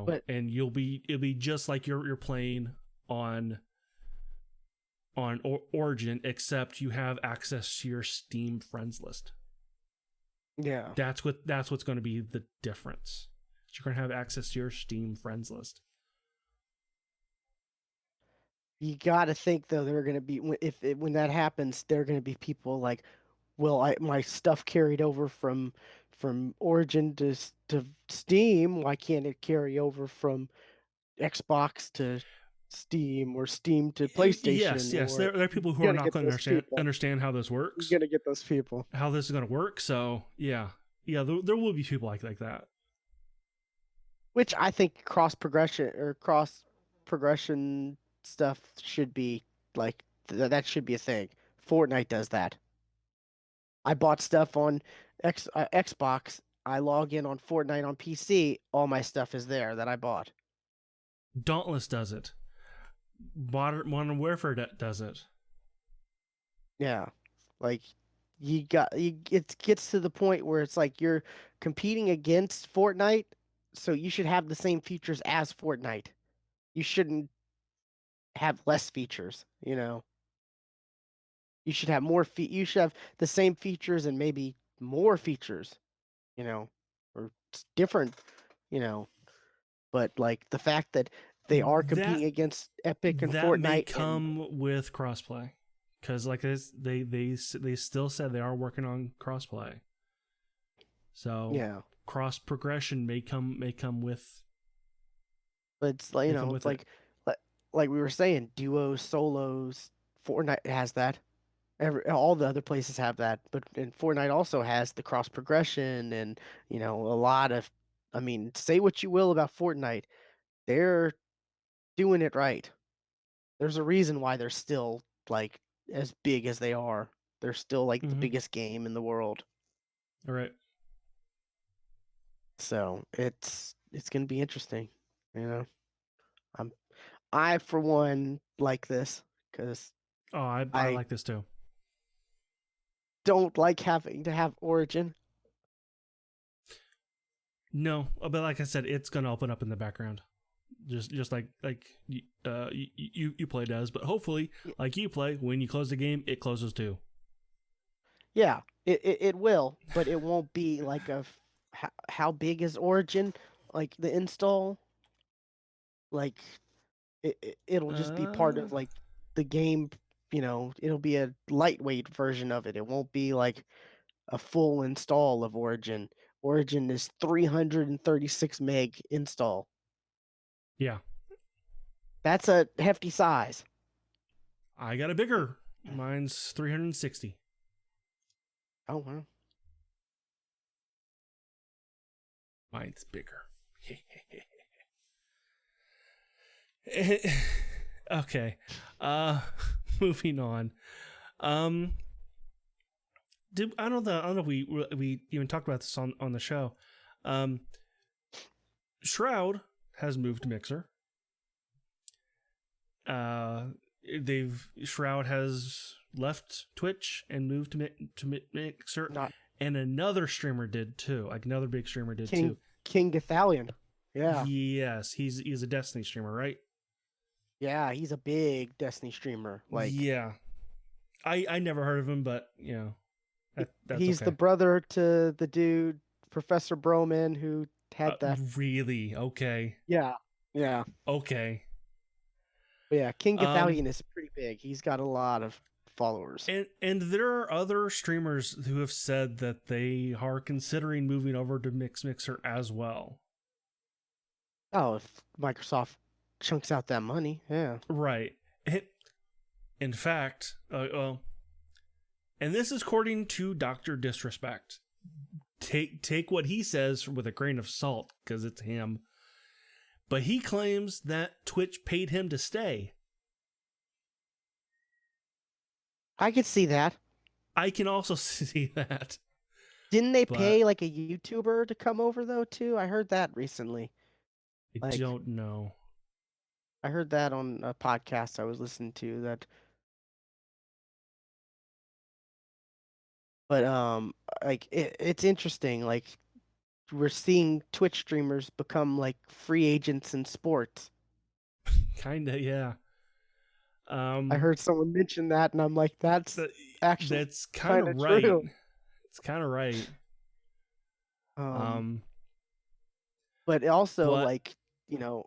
but and it'll be just like you're playing on Origin, except you have access to your Steam friends list. yeah, That's what's going to be the difference. You're going to have access to your Steam friends list. you got to think though there are gonna be when that happens, there are gonna be people like, well, my stuff carried over from Origin to Steam. Why can't it carry over from Xbox to Steam or Steam to PlayStation? Yes. Or There are people who you're are gonna not get going to those people. understand how this You're works, gonna get those people. how this is going to work. So yeah, there will be people like that. Which I think cross progression stuff should be like that should be a thing. Fortnite does that. I bought stuff on Xbox. I log in on Fortnite on PC. All my stuff is there that I bought. Dauntless does it. Modern Warfare does it. Yeah, like it gets to the point where it's like you're competing against Fortnite, so you should have the same features as Fortnite. You shouldn't have less features, you know. You should have you should have the same features and maybe more features, you know, or different, you know. But like the fact that they are That competing against Epic and that may Fortnite and come with crossplay, because like this, they still said they are working on crossplay. So yeah, cross progression may come but it's like, it's it. like like we were saying, duos, solos, Fortnite has that. All the other places have that, but and Fortnite also has the cross progression and a lot of. I mean, say what you will about Fortnite, they're doing it right. There's a reason why they're still like as big as they are. They're still like the Mm-hmm. biggest game in the world. All right. So it's gonna be interesting. You know, I'm I for one like this because Oh, I I like this too. don't like having to have Origin. No, but like I said, it's gonna open up in the background, just like you play does. But hopefully, like you play, when you close the game, it closes too. Yeah, it will, but it won't be like how big is Origin? Like the install, like it'll just be part Uh, of like the game. It'll be a lightweight version of it. It won't be like a full install of Origin. Origin is 336 meg install. yeah, That's a hefty size. I got a bigger. Mine's 360. Oh wow. Mine's bigger. Okay. Uh, moving on. Um, I don't know if we even talked about this on the show. Um, Shroud has moved to Mixer. Uh, they've Shroud has left Twitch and moved to Mixer, Not and another streamer did too. Like another big streamer did King too. King Gathalion. Yeah. Yes, he's a Destiny streamer, right? Yeah, he's a big Destiny streamer. Like Yeah, I never heard of him, but that's he's the okay. brother to the dude Professor Broman who had that. Really? Okay. Yeah. Yeah. Okay. But yeah, King Um, Gathalion is pretty big. He's got a lot of followers. and there are other streamers who have said that they are considering moving over to Mixer as well. Oh, if Microsoft chunks out that money, yeah. Right. In fact, well, And this is according to Dr. Disrespect. Take what he says with a grain of salt, because it's him. But he claims that Twitch paid him to stay. I could see that. I can also see that. Didn't they But pay like a YouTuber to come over though too? I heard that recently. I Like don't know. I heard that on a podcast I was listening to that. But like it's interesting. Like we're seeing Twitch streamers become like free agents in sports. Kinda, yeah. I heard someone mention that, and I'm like, that's That, actually that's kind kind of of right. true. It's kind of right. Um, Um, but also but like, you know,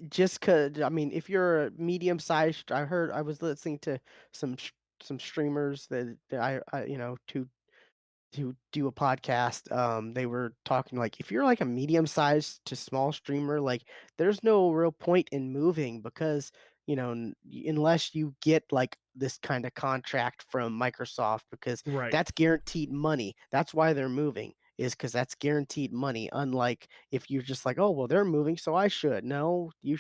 just cause I mean, if you're a medium sized, I was listening to some streamers that I to do a podcast. They were talking like if you're like a medium-sized to small streamer, like there's no real point in moving because unless you get like this kind of contract from Microsoft because right, that's guaranteed money. That's why they're moving is because that's guaranteed money. Unlike if you're just like, oh well, they're moving, so I should. No, you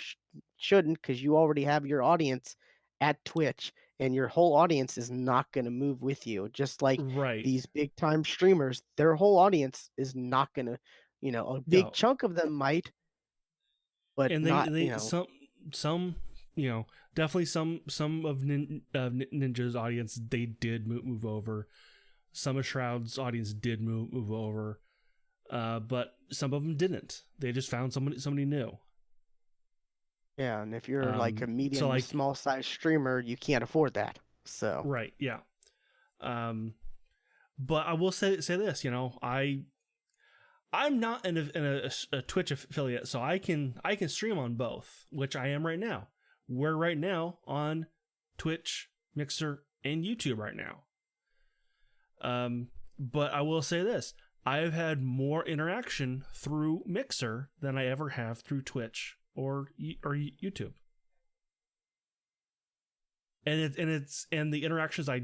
shouldn't because you already have your audience at Twitch and your whole audience is not going to move with you. Just like right. these big time streamers, their whole audience is not going to, a big No, chunk of them might, but and not, they some definitely some of Ninja's audience, they did move over. Some of Shroud's audience did move over, but some of them didn't. They just found somebody new. yeah. And if you're like a So medium to like small size streamer, you can't afford that. So, right, yeah. Um, but I will say this, I'm not a Twitch affiliate, so I can stream on both, which I am right now. We're right now on Twitch, Mixer, and YouTube right now. But I will say this: I've had more interaction through Mixer than I ever have through Twitch or YouTube. And the interactions I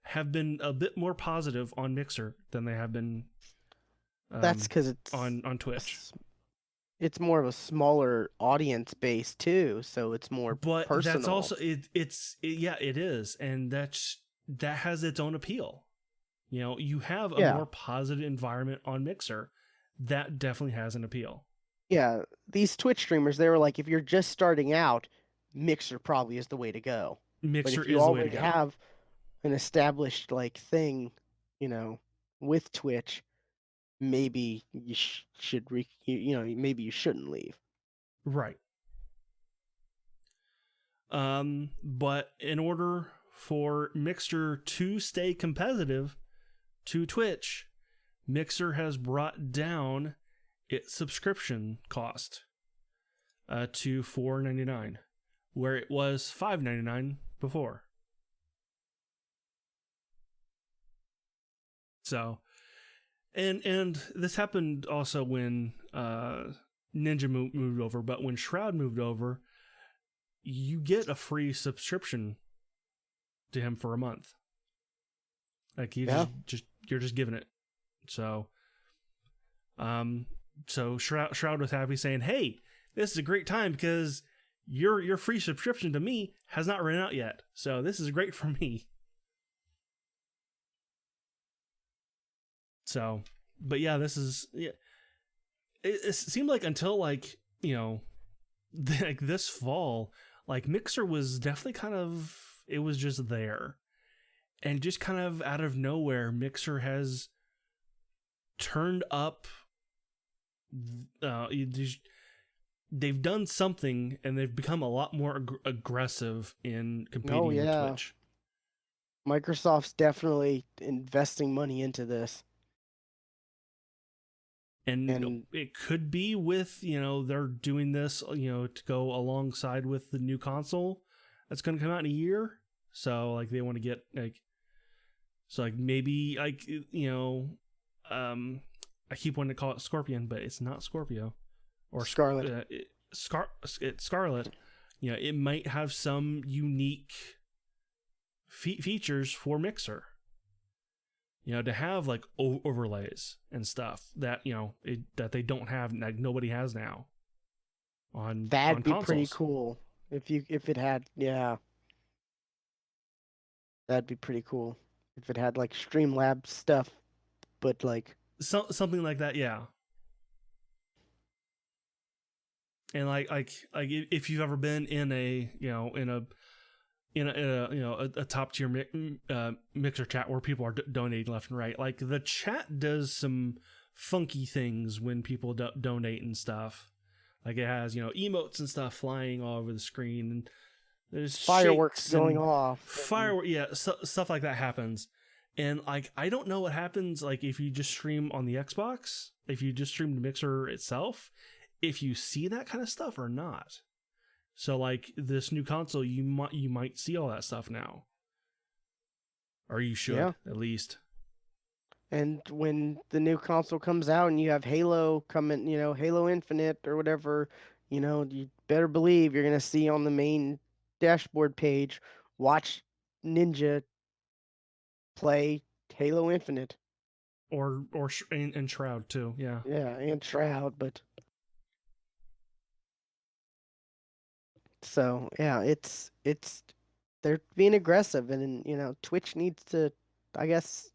have been a bit more positive on Mixer than they have been that's because on Twitch. it's more of a smaller audience base too, so it's more But that's personal. also yeah, it is, and that has its own appeal. You have a Yeah. more positive environment on Mixer. That definitely has an appeal. Yeah, these Twitch streamers, they were like, if you're just starting out, Mixer probably is the way to go. But Mixer if you is the way to already go. have an established like thing, with Twitch, maybe you should maybe you shouldn't leave. Right. But in order for Mixer to stay competitive to Twitch, Mixer has brought down its subscription cost to $4.99, where it was $5.99 before. So, and this happened also when Ninja moved over, but when Shroud moved over, you get a free subscription to him for a month. Like you you're just giving it. So, so Shroud was happy, saying, "Hey, this is a great time because your free subscription to me has not run out yet. So this is great for me." So, but yeah, this is yeah. It seemed like until like like this fall, like Mixer was definitely kind of, it was just there, and just kind of out of nowhere, Mixer has turned up. They've done something, and they've become a lot more aggressive in Oh competing with yeah, Twitch. Microsoft's definitely investing money into this. And And it could be with, they're doing this, to go alongside with the new console that's going to come out in a year. So like they want to get like, so like maybe like, I keep wanting to call it Scorpion, but it's not Scorpio or Scarlet. It's Scarlet. It might have some unique features for Mixer. To have like overlays and stuff that that they don't have, like nobody has now on That'd be pretty consoles. cool if it had, yeah, that'd be pretty cool if it had like Streamlabs stuff, but like Something like that, yeah. And like if you've ever been in a a top tier Mixer chat where people are donating left and right, like the chat does some funky things when people donate and stuff. Like it has emotes and stuff flying all over the screen, and there's fireworks shakes going and off and firework, yeah, stuff like that happens. And like I don't know what happens like if you just stream on the Xbox, if you just stream the Mixer itself, if you see that kind of stuff or not. So like this new console, you might see all that stuff now, or you should yeah. at least. And when the new console comes out and you have Halo coming, Halo Infinite or whatever, you better believe you're gonna see on the main dashboard page, watch Ninja play Halo Infinite. Or and Shroud too, yeah. Yeah, and Shroud, but so yeah, it's they're being aggressive, and Twitch needs to, I guess,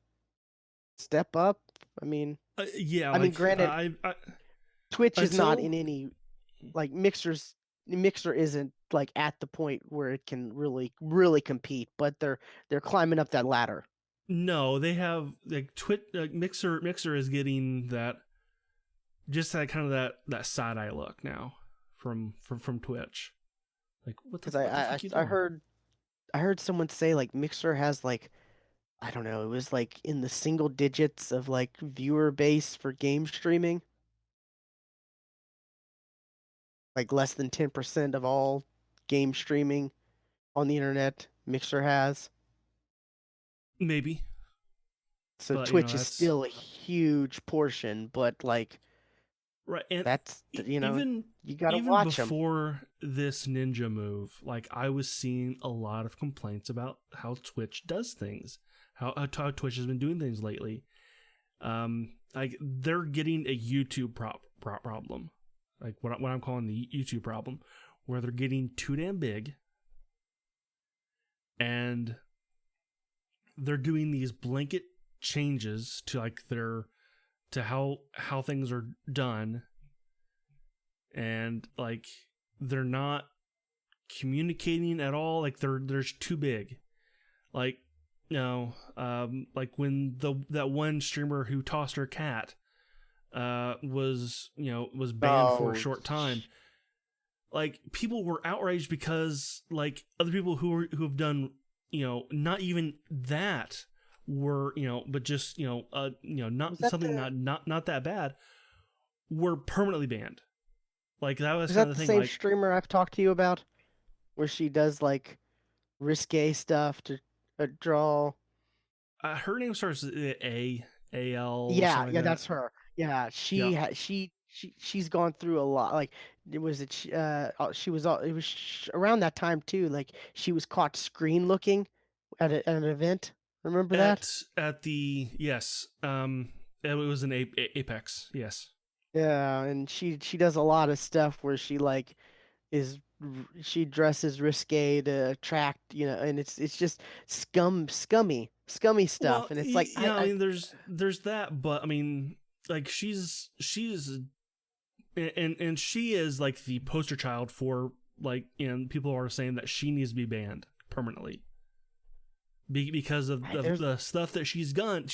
step up. I mean, Yeah, I mean, like granted, Twitch is not until in any like Mixer isn't like at the point where it can really compete, but they're climbing up that ladder. no, they have like Mixer is getting that, just that kind of that side eye look now from Twitch. Like Because what the fuck you I doing? heard someone say like Mixer has like, I don't know, it was like in the single digits of like viewer base for game streaming, like less than 10% of all game streaming on the internet Mixer has. Maybe, So but Twitch is that's still a huge portion, but like right. And that's even you gotta even watch them. before this Ninja move, like I was seeing a lot of complaints about how Twitch does things, how Twitch has been doing things lately. Like they're getting a YouTube problem, like what I'm calling the YouTube problem, where they're getting too damn big, and they're doing these blanket changes to like to how things are done, and like they're not communicating at all. Like they're too big. Like like when that one streamer who tossed her cat was banned for a Oh, short time. Like people were outraged because like other people who have done not even that were but just was not that something not that bad, were permanently banned. Like that was kind of the the thing. same Like streamer I've talked to you about, where she does like risque stuff to draw? her name starts with A L or Yeah, something yeah, like that. that's her. Yeah, Yeah. she's gone through a lot. Like, she was all it was around that time too. Like, she was caught screen looking at an event. Remember that? At the yes, it was an Apex. Yes. Yeah, and she does a lot of stuff where she like she dresses risque to attract, and it's just scummy Well, stuff, and it's like yeah. I mean, there's that, but I mean, like she's and she is like the poster child for like, and people are saying that she needs to be banned permanently because of there's the stuff that she's done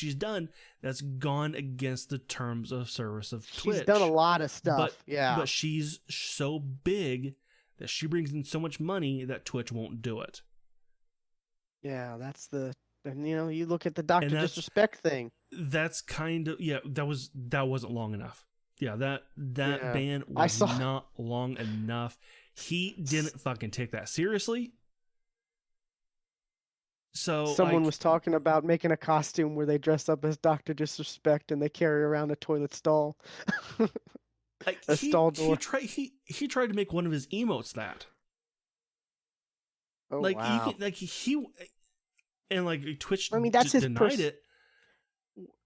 that's gone against the terms of service of she's done a Twitch. lot of stuff. But Yeah. she's so big that she brings in so much money that Twitch won't do it. Yeah, and you look at the And Dr. Disrespect thing. that's kind of, yeah, that wasn't long enough. Yeah, that Yeah. ban I was saw not long enough. He s- didn't fucking take that seriously. So someone like was talking about making a costume where they dress up as Dr. Disrespect and they carry around a toilet stall. A stall door. he tried to make one of his emotes that. Oh Like you can wow. like and like Twitch I mean, denied it.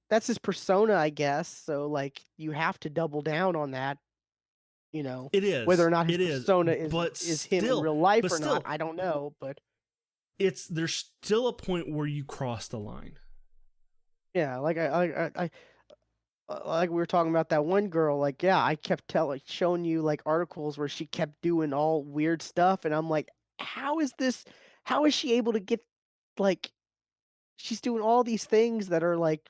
that's his persona, I guess. So like you have to double down on that, you know. Whether or not his It is, persona but is him in real life but or not, still, I don't know. But it's there's still a point where you cross the line. yeah, like we were talking about that one girl. Like, yeah, I kept telling, showing you like articles where she kept doing all weird stuff, and I'm like, how is this? How is she able to get like? She's doing all these things that are like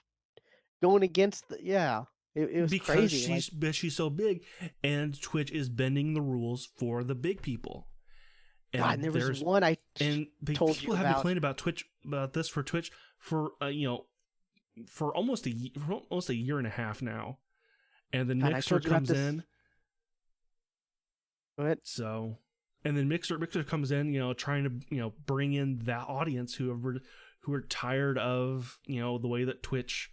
going against the, yeah. It was Because crazy. Like, she's so big, and Twitch is bending the rules for the big people. God, and And there was there's one I and told you people have been about. complaining about Twitch about this for Twitch for for almost a year and a half now. And then God, I Mixer told you about comes this. in, What? so and then Mixer comes in, trying to bring in that audience who are tired of the way that Twitch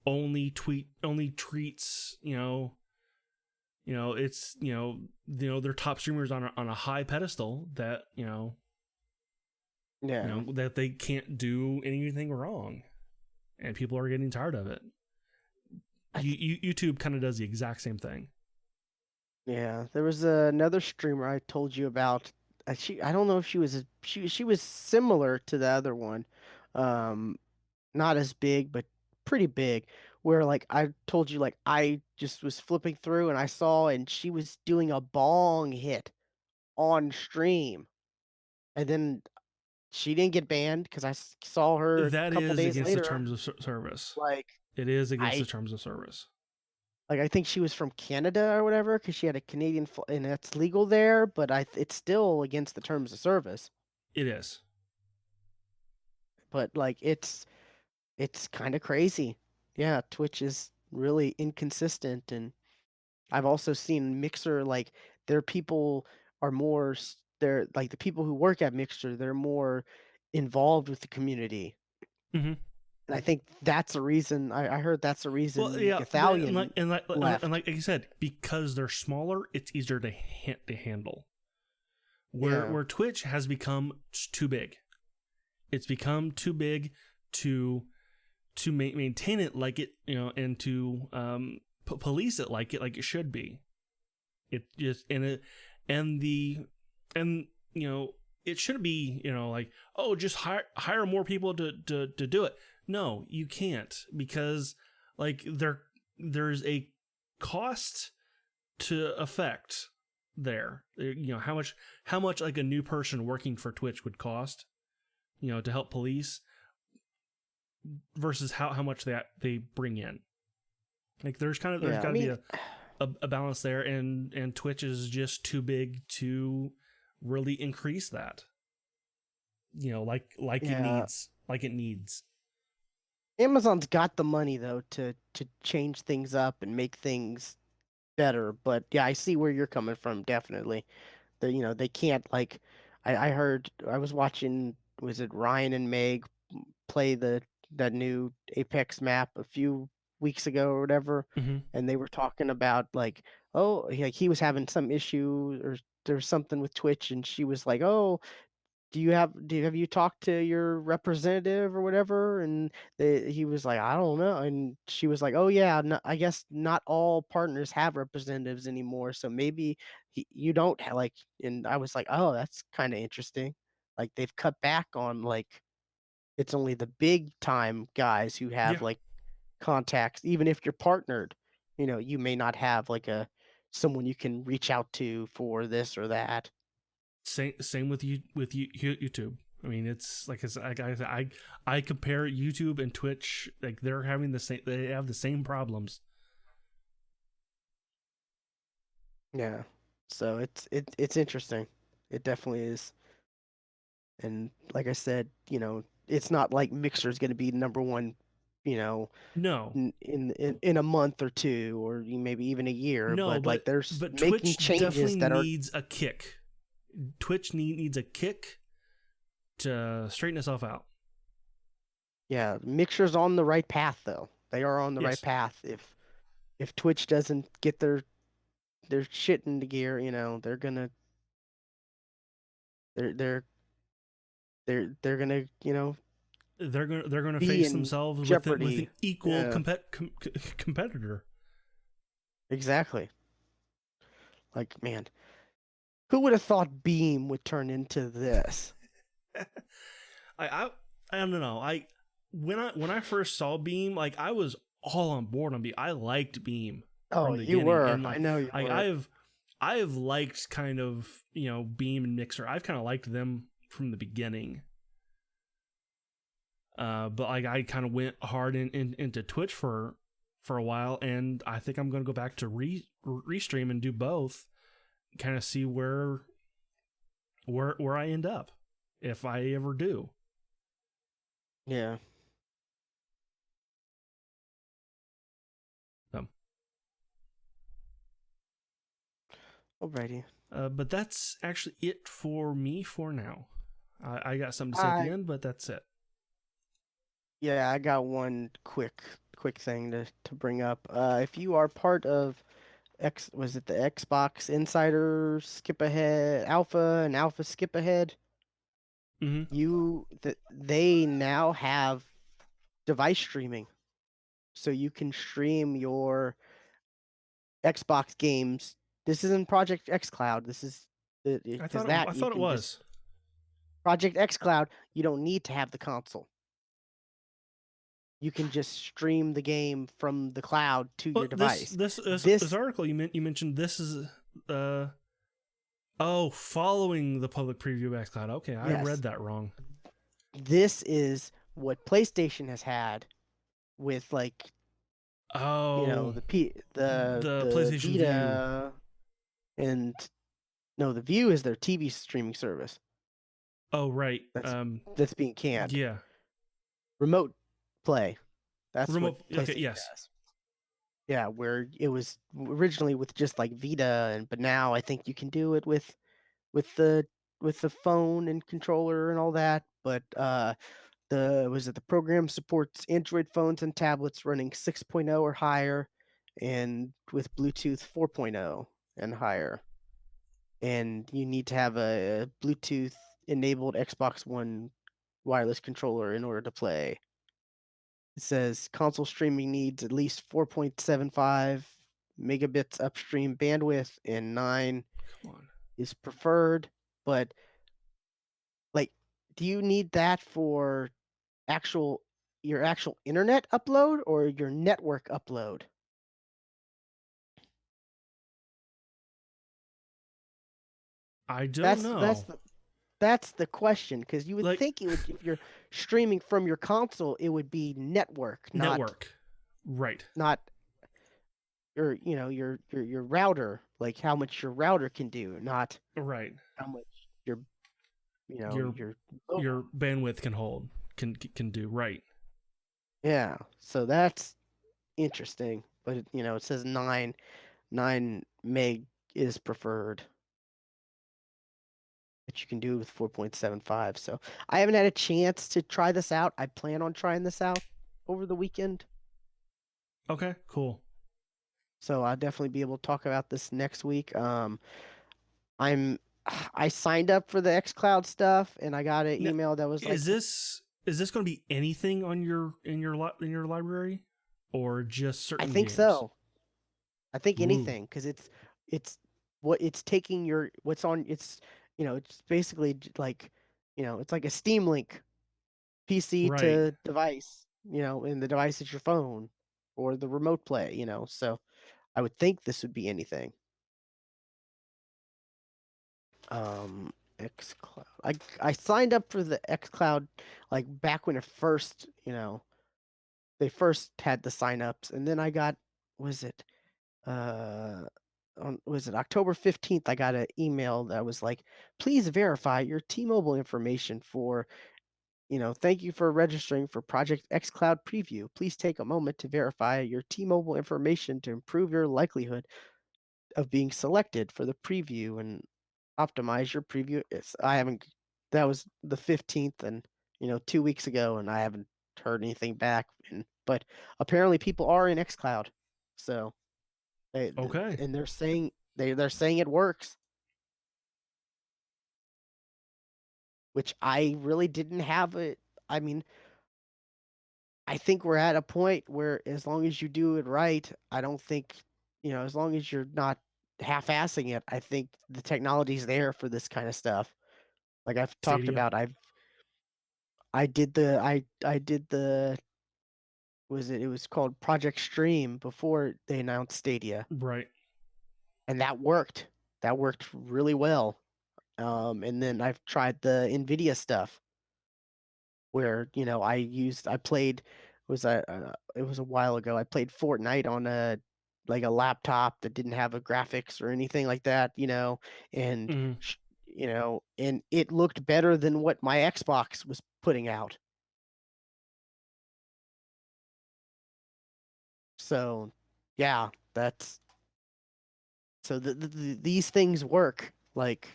only treats it's their top streamers on a high pedestal that Yeah. that they can't do anything wrong, and people are getting tired of it. YouTube kind of does the exact same thing. Yeah, there was another streamer I told you about. I don't know if she was similar to the other one, um, not as big but pretty big. Where like I told you, like I just was flipping through and I saw, and she was doing a bong hit on stream, and then she didn't get banned because saw her a That couple is days against the later. terms of service. Like It is against the I terms of service. I think she was from Canada or whatever because she had a Canadian and that's legal there, but it's still against the terms of service. It is. But like it's kind of crazy. Yeah, Twitch is really inconsistent, and I've also seen Mixer like their people are more they're like the people who work at Mixer, they're more involved with the community. Mm-hmm. And I think that's a reason I heard that's a Well, reason yeah, Gathalion and left. like you said, because they're smaller, it's easier to handle. Yeah. Where Twitch has become too big. It's become too big to maintain it like it and to police it like it should be. It just and the and it shouldn't be like, oh, just hire more people to do it. No, you can't, because like there's a cost to effect there. How much like a new person working for Twitch would cost to help police, versus how much they bring in. Like there's Yeah. got I to be mean, a balance there, and Twitch is just too big to really increase that. yeah. Like it needs. Amazon's got the money though to change things up and make things better. But yeah, I see where you're coming from, definitely. They can't like I heard I was watching, was it Ryan and Meg play that new Apex map a few weeks ago or whatever, Mm-hmm. and they were talking about like, oh, like he was having some issue or there's something with Twitch, and she was like, oh, have you talked to your representative or whatever? And he was like, I don't know. And she was like, oh yeah, no, I guess not all partners have representatives anymore. So maybe you don't like. And I was like, oh, that's kind of interesting. Like they've cut back on like it's only the big time guys who have Yeah. like contacts. Even if you're partnered, you may not have like a someone you can reach out to for this or that. Same with YouTube. I mean, it's like I compare YouTube and Twitch, like they're having the same. They have the same problems. Yeah. So it's interesting. It definitely is. And like I said, it's not like Mixer's going to be number one, you know, No, in a month or two or maybe even a year, no, but like they're but making Twitch changes definitely that are, needs a kick. Twitch needs a kick to straighten itself out. yeah, Mixer's on the right path though. They are on the right Yes, path. If Twitch doesn't get their shit into gear, they're gonna they're they're they're gonna, they're gonna be face in themselves with an jeopardy. equal Yeah, competitor. exactly. Like, man, who would have thought Beam would turn into this? I, I I don't know. When I first saw Beam, like I was all on board on Beam. I liked Beam Oh, from the you beginning, were. and I like know you I were. I've liked kind of Beam and Mixer. I've kind of liked them from the beginning. But like I kind of went hard into Twitch for a while, and I think I'm gonna go back to restream and do both, kind of see where I end up if I ever do. Yeah. So, Alrighty. but that's actually it for me for now. I got something to say at the I end, but that's it. Yeah, I got one quick thing to bring up. If you are part of was it the Xbox Insider Skip Ahead Alpha and Alpha Skip Ahead? Mm-hmm. They now have device streaming, so you can stream your Xbox games. This isn't Project X Cloud. This is because I that you thought it can just was. Project X Cloud. You don't need to have the console. You can just stream the game from the cloud to your But this device. this this This article you mentioned this is uh following the public preview of xCloud. Okay, I Yes, read that wrong. this is what PlayStation has had with like Oh, the the PlayStation View. Vita and no, the View is their TV streaming service Oh, right. that's that's being canned. Yeah. Remote play, that's what Remote. Okay. PlayStation Yes. does. Yeah, where it was originally with just like Vita, but now I think you can do it with the with the phone and controller and all that. But the program supports Android phones and tablets running 6.0 or higher, and with Bluetooth 4.0 and higher. And you need to have a Bluetooth enabled Xbox One wireless controller in order to play. It says console streaming needs at least 4.75 megabits upstream bandwidth, and 9 Come on. is preferred. But like, do you need that for actual your actual internet upload or your network upload? I don't That's know. that's the question, because you would Like think it would, if you're streaming from your console, it would be network, network. Right. not your your router, like how much your router can do, not Right. how much your Your your your bandwidth can hold can do right. yeah. So that's interesting, but it says 9 meg is preferred, that you can do with 4.75. So I haven't had a chance to try this out. I plan on trying this out over the weekend. Okay. Cool. So I'll definitely be able to talk about this next week. I'm I signed up for the xCloud stuff, and I got an Now, email that was like, is this going to be anything on your library, or just I certain think games? so. I think Ooh. anything, because it's what it's taking your what's on it's basically like it's like a Steam Link PC Right. to device, and the device is your phone or the remote play, so I would think this would be anything. Um, xCloud. I signed up for the xCloud like back when it first, they first had the signups, and then I got, was it uh was it October 15th, I got an email that was like, please verify your T-Mobile information for, thank you for registering for Project xCloud Preview. Please take a moment to verify your T-Mobile information to improve your likelihood of being selected for the preview and optimize your preview. I haven't, that was the 15th, and 2 weeks ago, and I haven't heard anything back. But apparently people are in xCloud. So Okay. and they're saying it works, which I really didn't have it. I mean, I think we're at a point where as long as you do it right, I don't think, as long as you're not half-assing it, I think the technology's there for this kind of stuff. Like I've talked Stadia. about, I did the it was called Project Stream before they announced Stadia, Right. and that worked. That worked really well. And then I've tried the Nvidia stuff where, I played it was a while ago. I played Fortnite on a laptop that didn't have a graphics or anything like that, and Hmm. and it looked better than what my Xbox was putting out. So, yeah, that's so these things work. Like,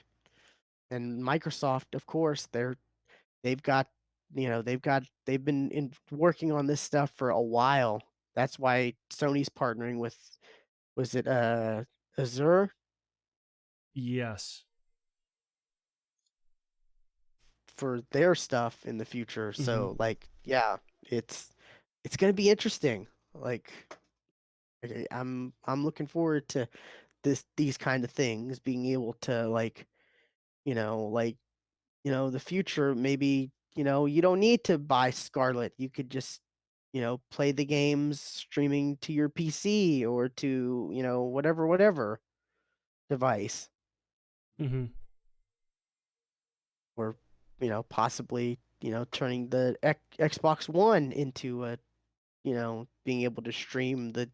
and Microsoft, of course, they've got, they've been working on this stuff for a while. That's why Sony's partnering with, was it Azure Yes. for their stuff in the future. Hmm. So like, yeah, it's it's gonna be interesting. Like, okay, I'm looking forward to these kind of things being able to like, like, the future, maybe, you don't need to buy Scarlet. You could just, play the games streaming to your PC or to, whatever device, Hmm. or, possibly, turning the Xbox One into a, being able to stream the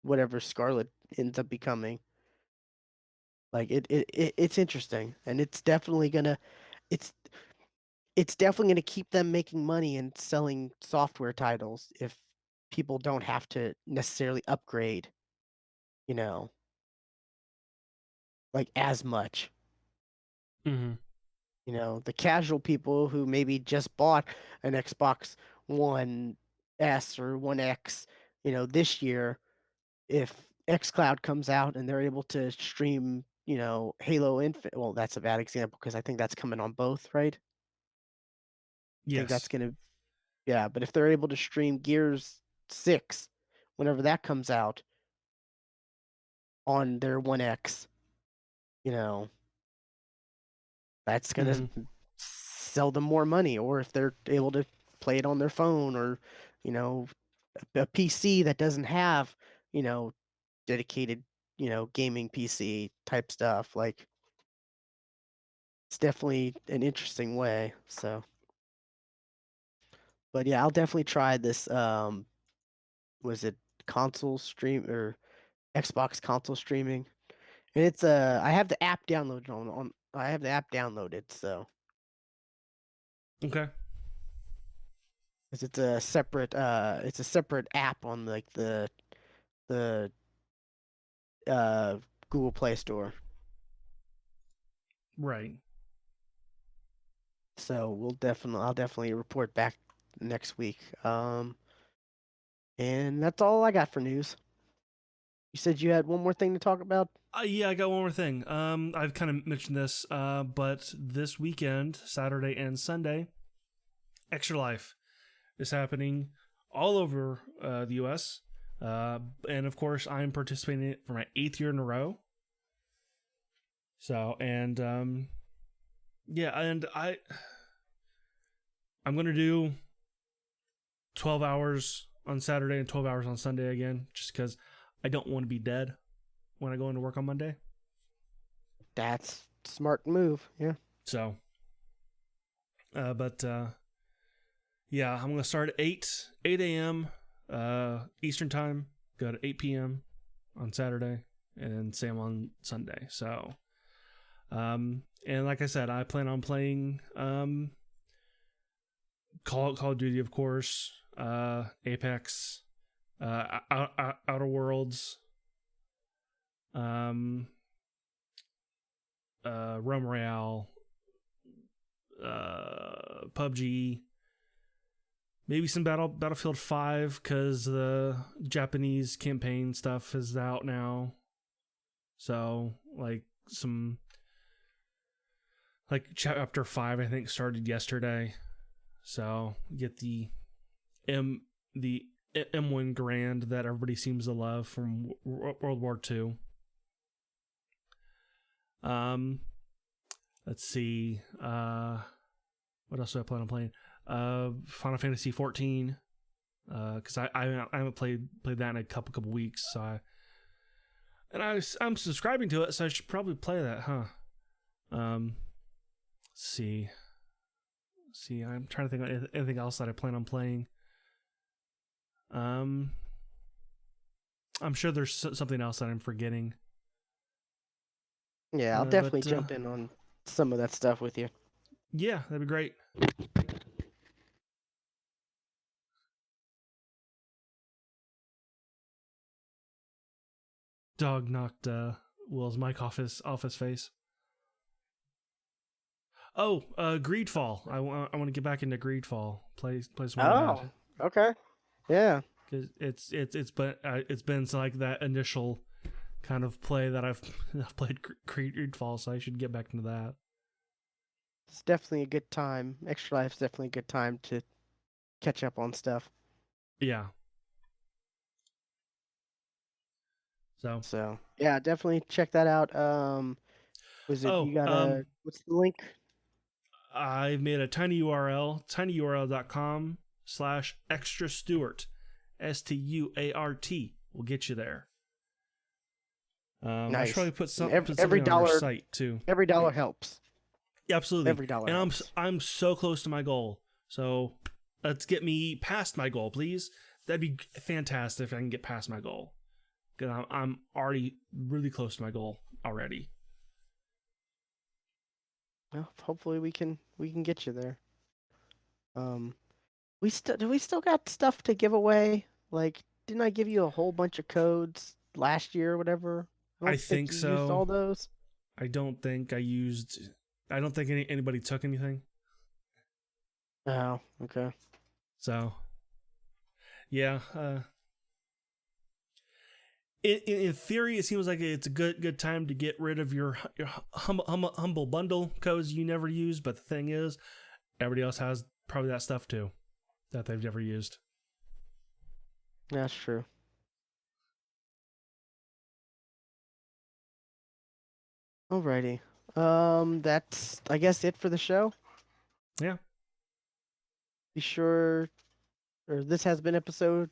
whatever Scarlet ends up becoming. Like it's interesting, and it's it's definitely going to keep them making money and selling software titles if people don't have to necessarily upgrade, you know, like as much. Hmm. The casual people who maybe just bought an Xbox One S or One X, this year, if xCloud comes out and they're able to stream, Halo Infinite, well, that's a bad example because I think that's coming on both, right? I think that's Yes. going to, yeah, but if they're able to stream Gears 6 whenever that comes out on their One X, you know, that's gonna Hmm. sell them more money. Or if they're able to play it on their phone, or, you know, a PC that doesn't have, you know, dedicated, gaming PC type stuff. Like, it's definitely an interesting way. So, but yeah, I'll definitely try this. Was it console stream or Xbox console streaming? And it's I have the app downloaded on I have the app downloaded, so Okay. 'cause it's a separate app on like the uh Google Play Store. Right. So I'll definitely report back next week. And that's all I got for news. You said you had one more thing to talk about? Yeah, I got one more thing. I've kind of mentioned this, but this weekend, Saturday and Sunday, Extra Life is happening all over the U.S. And of course, I'm participating in it for my 8th year in a row. So, and yeah, and I'm gonna do 12 hours on Saturday and 12 hours on Sunday again, just because I don't want to be dead when I go into work on Monday. That's smart move. Yeah. So, but yeah, I'm gonna start at 8 a.m. Eastern time. Go to 8 p.m. on Saturday, and then same on Sunday. So, and like I said, I plan on playing Call of Duty, of course, Apex, Outer Worlds, um, Realm Royale, PUBG, maybe some Battlefield 5 because the Japanese campaign stuff is out now. So like some like chapter 5 I think started yesterday. So get the M the M1 Grand that everybody seems to love from World War II. Let's see. What else do I plan on playing? Final Fantasy 14. Because I haven't played that in a couple weeks, so I'm subscribing to it, so I should probably play that, huh? Let's see. I'm trying to think of anything else that I plan on playing. I'm sure there's something else that I'm forgetting. Yeah, I'll definitely jump in on some of that stuff with you. Yeah, that'd be great. Dog knocked Will's mic off his face. Oh, Greedfall. I want to get back into Greedfall. Play some more of that. Oh, okay. Yeah. Because it's been like that initial kind of play that I've played Greedfall, so I should get back into that. It's definitely a good time. Extra Life's definitely a good time to catch up on stuff. Yeah. So yeah, definitely check that out. Was it you got what's the link? I've made a tiny URL, tinyurl.com/extra Stuart, STUART will get you there. Nice. I should probably put every something dollar on our site too. Every dollar helps. Yeah, absolutely. Every dollar. And helps. I'm so close to my goal. So let's get me past my goal, please. That'd be fantastic if I can get past my goal. Because I'm already really close to my goal already. Well, hopefully we can get you there. We still got stuff to give away? Like, didn't I give you a whole bunch of codes last year or whatever? I think you so. Used all those? I don't think anybody took anything. Oh, okay. So, yeah. In theory, it seems like it's a good time to get rid of your humble bundle codes you never use. But the thing is, everybody else has probably that stuff too that they've never used. That's true. Alrighty. That's I guess it for the show. Yeah. Be sure, or this has been episode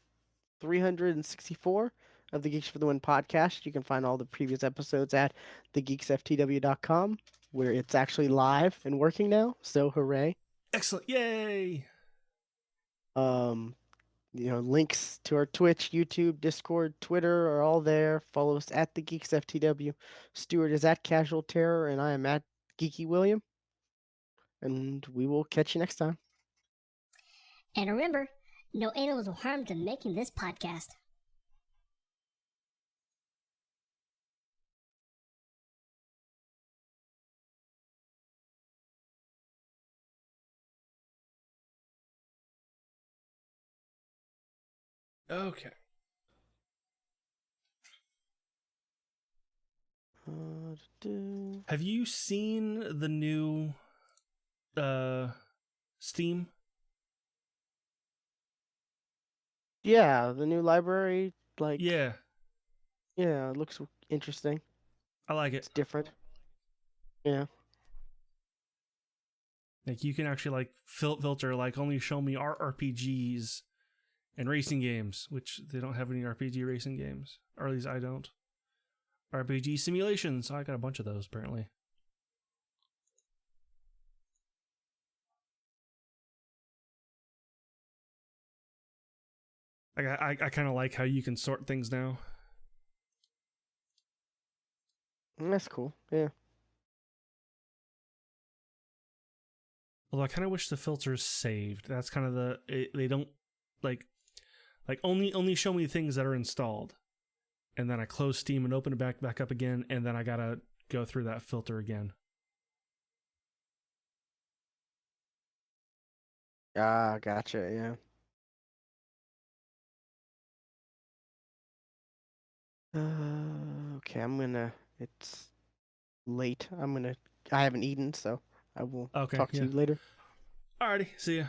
364 of the Geeks for the Win podcast. You can find all the previous episodes at thegeeksftw.com, where it's actually live and working now. So hooray! Excellent! Yay! Links to our Twitch, YouTube, Discord, Twitter are all there. Follow us at the GeeksFTW. Stuart is at Casual Terror, and I am at Geeky William. And we will catch you next time. And remember, no animals were harmed in making this podcast. Okay. Have you seen the new Steam? Yeah, the new library, Yeah, it looks interesting. I like it. It's different. Yeah. Like you can actually like filter like only show me RPGs and racing games, which they don't have any RPG racing games, or at least I don't. RPG simulations, I got a bunch of those apparently. I kind of like how you can sort things now. That's cool. Yeah. Although I kind of wish the filters saved. That's kind of they don't like only show me things that are installed, and then I close Steam and open it back up again, and then I gotta go through that filter again. Ah, gotcha. Yeah. Okay, it's late. I haven't eaten, so I will Okay, talk to yeah. you later. Alrighty, see ya.